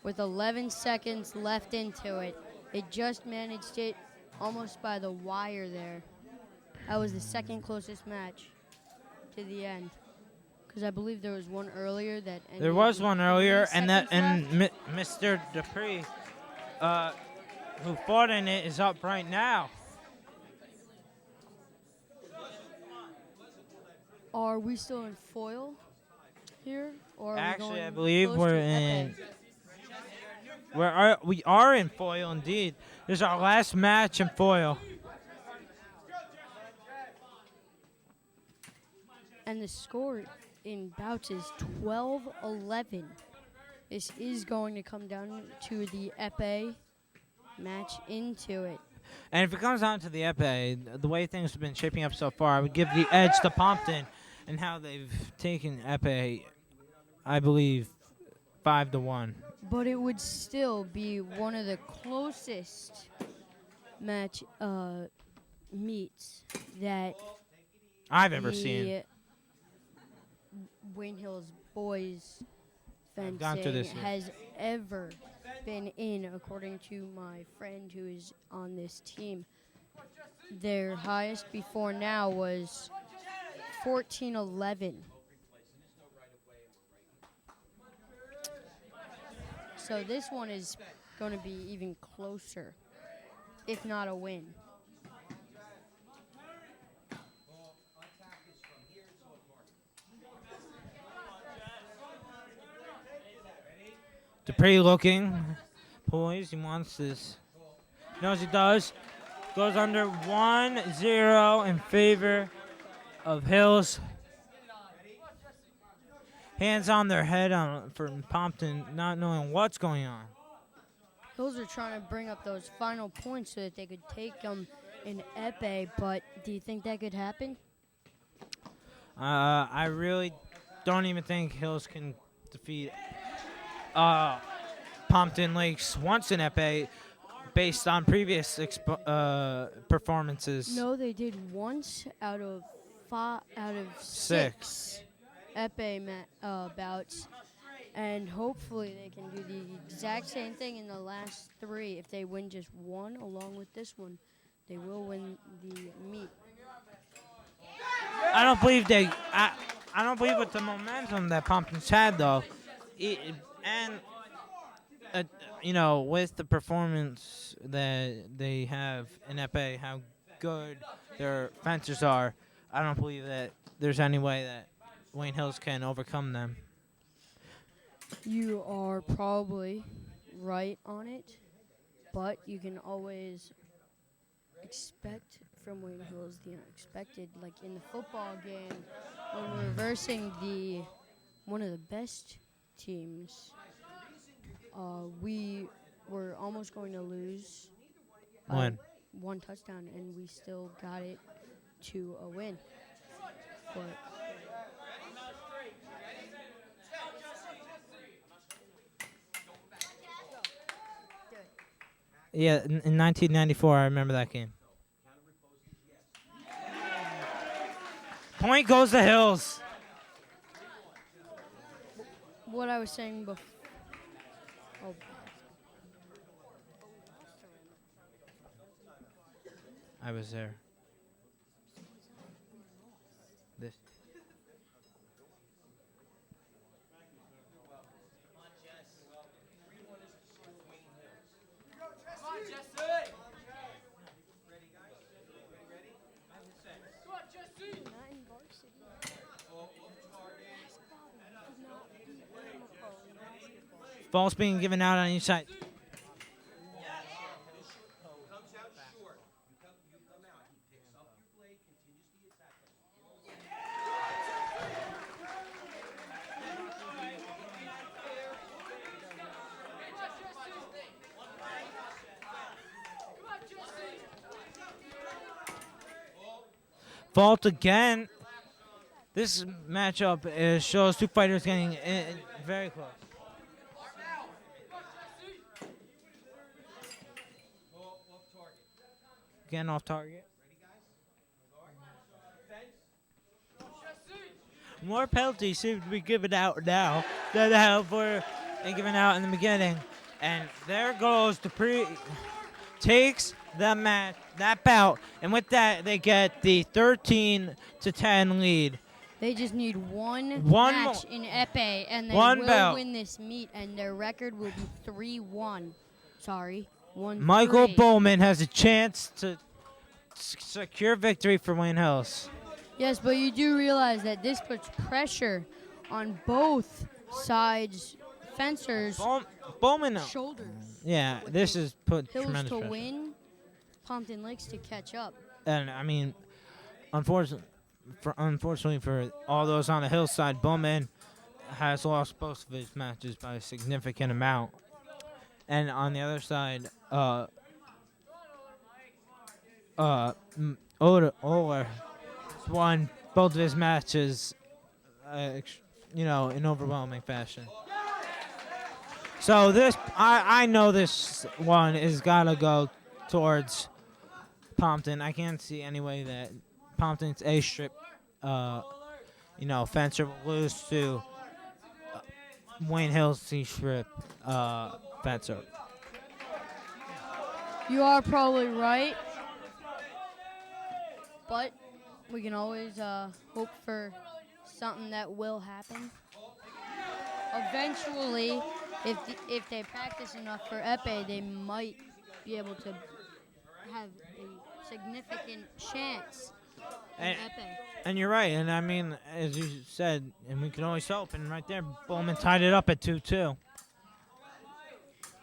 With 11 seconds left into it, it just managed it almost by the wire there. That was the second closest match to the end. Because I believe there was one earlier that ended. There was one earlier, and Mr. Dupree, who fought in it, is up right now. Are we still in foil here? Or Actually, I believe we're in. We are in foil indeed. This is our last match in foil. And the score in bouts is 12-11. This is going to come down to the epee match into it. And if it comes down to the epee, the way things have been shaping up so far, I would give the edge to Pompton and how they've taken epee, I believe, 5-1. But it would still be one of the closest match meets that I've ever seen. Wayne Hills boys I've gone to this fencing has ever been in, according to my friend who is on this team. Their highest before now was 14-11. So this one is going to be even closer, if not a win. Dupree looking poised. He wants this. Knows he does. Goes under 1-0 in favor of Hills. Hands on their head for Pompton, not knowing what's going on. Hills are trying to bring up those final points so that they could take them in epee, but do you think that could happen? I really don't even think Hills can defeat Pompton Lakes once in epee based on previous performances. No, they did once out of six epee bouts, and hopefully they can do the exact same thing in the last three. If they win just one along with this one, they will win the meet. I don't believe I don't believe with the momentum that Pompton's had though, and with the performance that they have in epee, how good their fencers are, I don't believe that there's any way that Wayne Hills can overcome them. You are probably right on it, but you can always expect from Wayne Hills the unexpected. Like in the football game, when we're versing one of the best teams, we were almost going to lose one touchdown, and we still got it to a win. But Yeah, in 1994, I remember that game. Point goes to Hills. what I was saying before. Oh, I was there. This. Ball's being given out on each side. Comes out short. You come out. He picks up your blade, continues the attack. Fault again. This matchup shows two fighters getting very close. Again off target. More penalties seem to be given out now than have were given out in the beginning. And there goes takes that bout, and with that they get the 13-10 lead. they just need one One match in epee, and they One will bout. win this meet, and their record will be 3-1. Sorry, 1-3. Michael Bowman has a chance to secure victory for Wayne Hills. Yes, but you do realize that this puts pressure on both sides' fencers' Bowman, shoulders. yeah, this has put Hills tremendous to pressure. win, Pompton Lakes to catch up. And I mean, unfortunately for all those on the hillside, Bowman has lost both of his matches by a significant amount. And on the other side, Oler won both of his matches, in overwhelming fashion. So I know this one is gotta go towards Pompton. I can't see any way that Pompton's A strip, fencer will lose to Wayne Hills C strip fencer. You are probably right, but we can always hope for something that will happen. Eventually, if they practice enough for epee, they might be able to have a significant chance in epee. And you're right. And I mean, as you said, and we can always hope. And right there, Bowman tied it up at 2-2.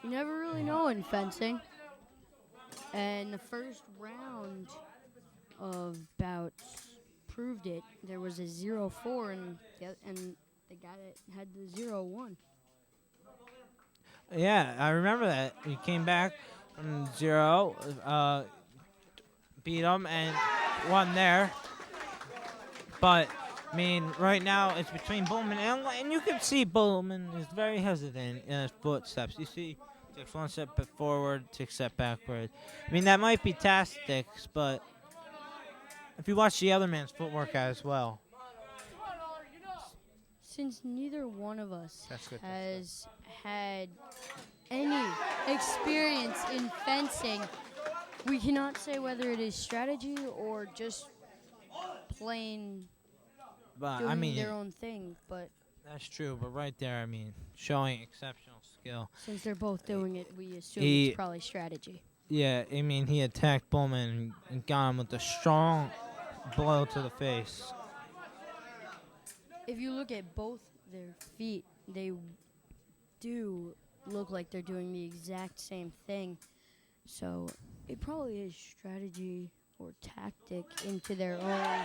You never really know in fencing. And the first round of bouts proved it. There was a 0-4, and the guy that had the 0-1. Yeah, I remember that. He came back from 0. beat him and won there. But I mean, right now it's between Bowman and you can see Bowman is very hesitant in his footsteps. You see, takes one step forward, takes a step backward. I mean, that might be tactics, but if you watch the other man's footwork as well. Since neither one of us That's good. has had any experience in fencing, we cannot say whether it is strategy or just plain But doing I mean, their own thing. But that's true. But right there, I mean, showing exceptional skill. since they're both doing it, we assume He- it's probably strategy. Yeah, I mean, he attacked Bowman and got him with a strong blow to the face. If you look at both their feet, they do look like they're doing the exact same thing. So it probably is strategy or tactic into their own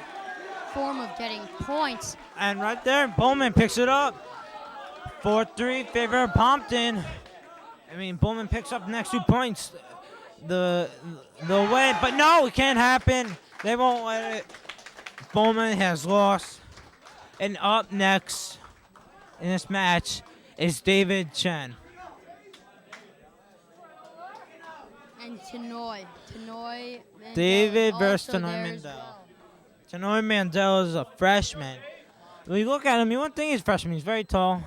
form of getting points. And right there, Bowman picks it up. 4-3, favor of Pompton. I mean, Bowman picks up the next 2 points. The win, but no, it can't happen. They won't let it. Bowman has lost. And up next in this match is David Chen. And Tanoy. David Mandel versus also Tanoy there as Mandel. well. Tanoy Mandel is a freshman. When you look at him, you wouldn't think he's a freshman. He's very tall.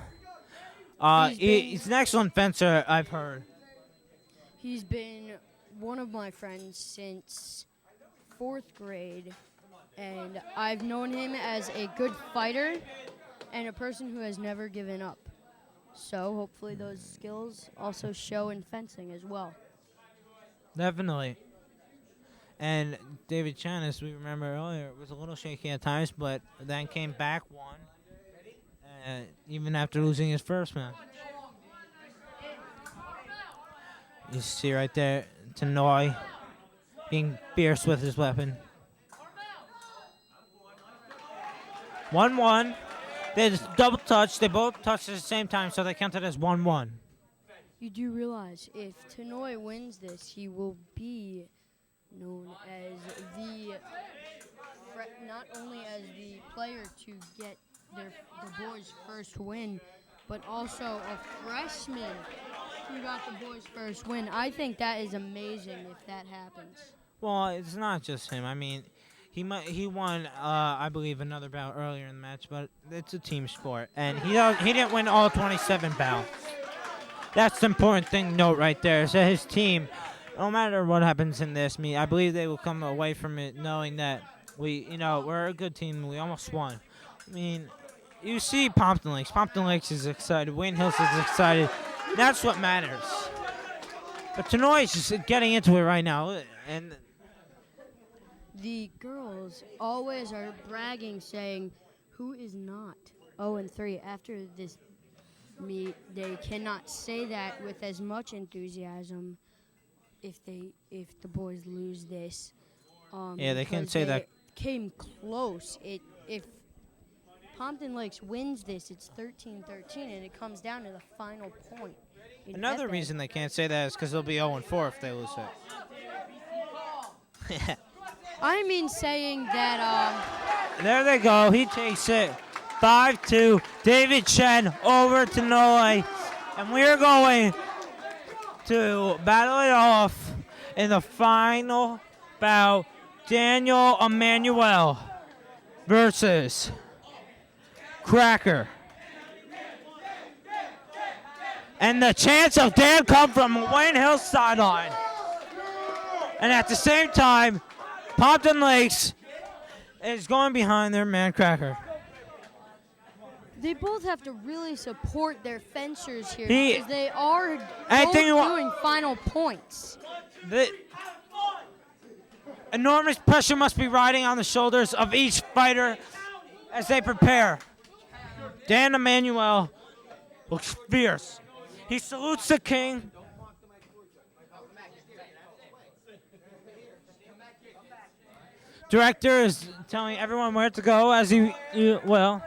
He's an excellent fencer, I've heard. He's been one of my friends since 4th grade, and I've known him as a good fighter and a person who has never given up. So hopefully those skills also show in fencing as well. Definitely. And David Chen, as we remember earlier, was a little shaky at times, but then came back, won, even after losing his first match. You see right there, Tanoy being fierce with his weapon. 1-1. They just double touch. They both touched at the same time, so they counted as 1-1. You do realize if Tanoy wins this, he will be known as not only as the player to get the boys' first win, but also a freshman who got the boys' first win. I think that is amazing if that happens. Well, it's not just him. I mean, he won, I believe, another bout earlier in the match, but it's a team sport, and he didn't win all 27 bouts. That's the important thing to note right there. So his team, no matter what happens in this meet, I believe they will come away from it knowing that we're a good team. We almost won. I mean, you see Pompton Lakes. Pompton Lakes is excited. Wayne Hills is excited. That's what matters. But Tanoy is just getting into it right now, and The girls always are bragging, saying, who is not 0-3 after this meet. They cannot say that with as much enthusiasm if the boys lose this. Yeah, they can't because say that. Came close. If Pompton Lakes wins this, it's 13-13, and it comes down to the final point. Another reason they can't say that is because they'll be 0-4 if they lose it. I mean saying that There they go. He takes it. 5-2. David Chen over to Noy. And we are going to battle it off in the final bout. Daniel Emmanuel versus Cracker. And the chants of Dan come from Wayne Hills sideline. And at the same time, Pompton Lakes is going behind their man Cracker. they both have to really support their fencers here He- because they are I both think you wa- doing final points. The enormous pressure must be riding on the shoulders of each fighter as they prepare. Dan Emmanuel looks fierce. He salutes the king. Director is telling everyone where to go as well. Again, guys, 13-13,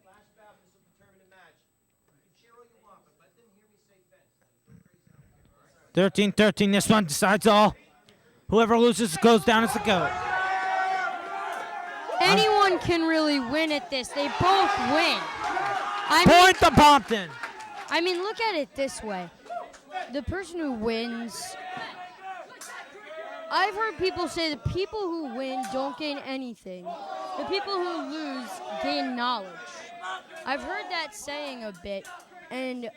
last bout, this will determine the match. You can cheer all you want, but let them hear me say fence. Don't go crazy out there, all right? 13-13. This one decides all. Whoever loses goes down as the GOAT. Anyone can really win at this. They both win. Point to Pompton. I mean, look at it this way. The person who wins, I've heard people say the people who win don't gain anything. The people who lose gain knowledge. I've heard that saying a bit, and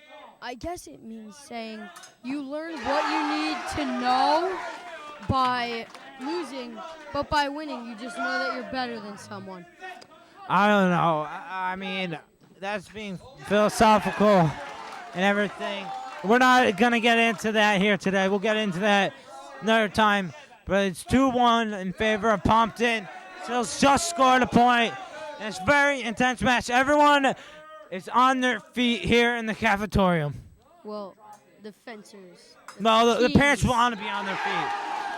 I guess it means saying you learn what you need to know by losing, but by winning, you just know that you're better than someone. I don't know. I mean, that's being philosophical and everything. We're not going to get into that here today. We'll get into that another time. But it's 2-1 in favor of Pompton. Sills just scored a point. And it's a very intense match. Everyone is on their feet here in the cafeteria. Well, the fencers. No, the parents want to be on their feet.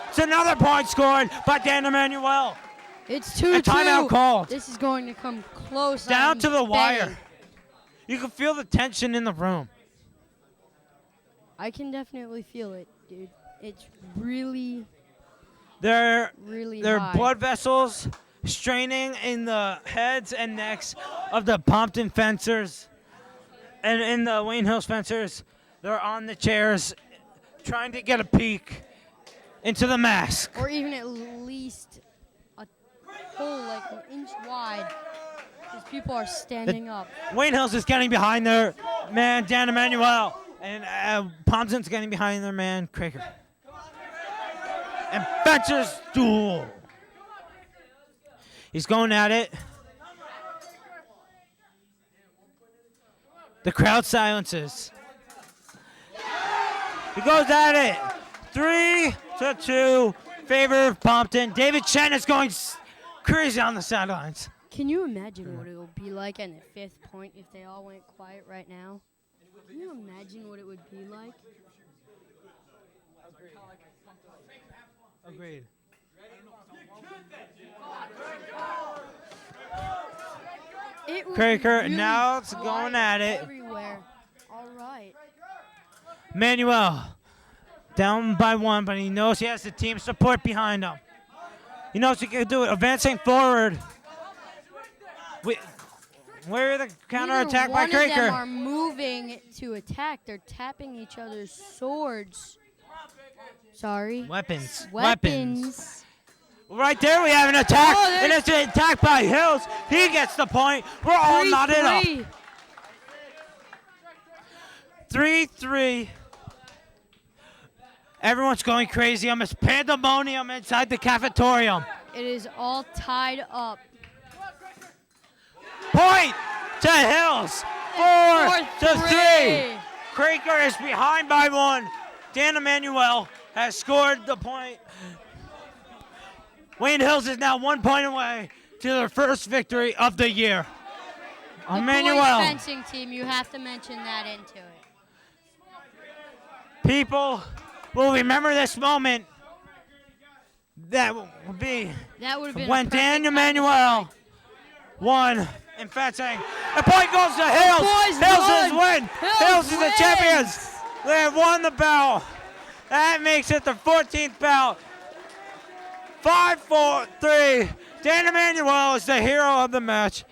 It's another point scored by Dan Emanuel. It's 2-2. A timeout called. This is going to come close. Down to the betting. wire. You can feel the tension in the room. I can definitely feel it, dude. It's really, Their high. blood vessels straining in the heads and necks of the Pompton fencers. And in the Wayne Hills fencers, they're on the chairs trying to get a peek into the mask. Or even at least a hole like an inch wide. Because people are standing up. Wayne Hills is getting behind their man, Dan Emanuel. And Pompton's getting behind their man, Craker. And fencers duel. He's going at it. The crowd silences. He goes at it. 3-2, favor of Pompton. David Chen is going crazy on the sidelines. Can you imagine what it would be like at the fifth point if they all went quiet right now? Can you imagine what it would be like? Agreed. It would Craker, really now it's going at it. Everywhere. All right. Manuel, down by one, but he knows he has the team support behind him. He knows he can do it. Advancing forward. Where the counterattack by Neither one of them Craker? are moving to attack. They're tapping each other's swords. Sorry. Weapons. Weapons. Right there we have an attack, Oh, and it's an attack by Hills. He gets the point. We're all knotted up. 3-3. Everyone's going crazy. It's pandemonium inside the cafeteria. It is all tied up. Point to Hills. 4-3. Craker is behind by one. Dan Emanuel has scored the point. Wayne Hills is now 1 point away to their first victory of the year. The Emanuel. boys fencing team, you have to mention that into it. People will remember this moment. That will be That would have been when a Dan perfect Emanuel won in fencing. The point goes to Hills. boys Hills is won. win. Hills Hills is the wins. champions. They have won the bout. That makes it the 14th bout. 5-4-3. Dan Emanuel is the hero of the match.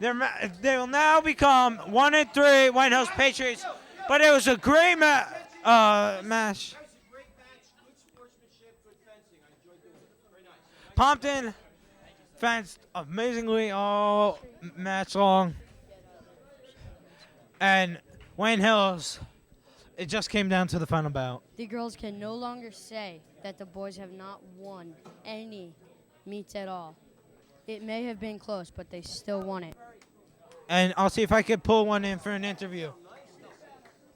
They will now become 1-3 White House Patriots. But it was a great match. Great match, good sportsmanship, good fencing. I enjoyed doing it. Very nice. Pompton fenced amazingly all match long. And Wayne Hills, it just came down to the final bout. The girls can no longer say that the boys have not won any meets at all. It may have been close, but they still won it. And I'll see if I could pull one in for an interview.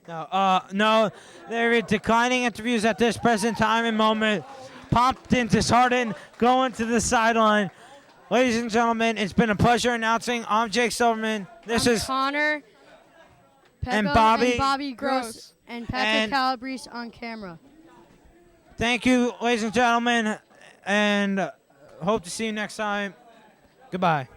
No, they're declining interviews at this present time and moment. Pompton disheartened, going to the sideline. Ladies and gentlemen, it's been a pleasure announcing. I'm Jake Silverman. This I'm is Connor, and Peckham, Bobby and Bobby Gross, and Patrick and- Calabrese on camera. Thank you, ladies and gentlemen, and hope to see you next time. Goodbye.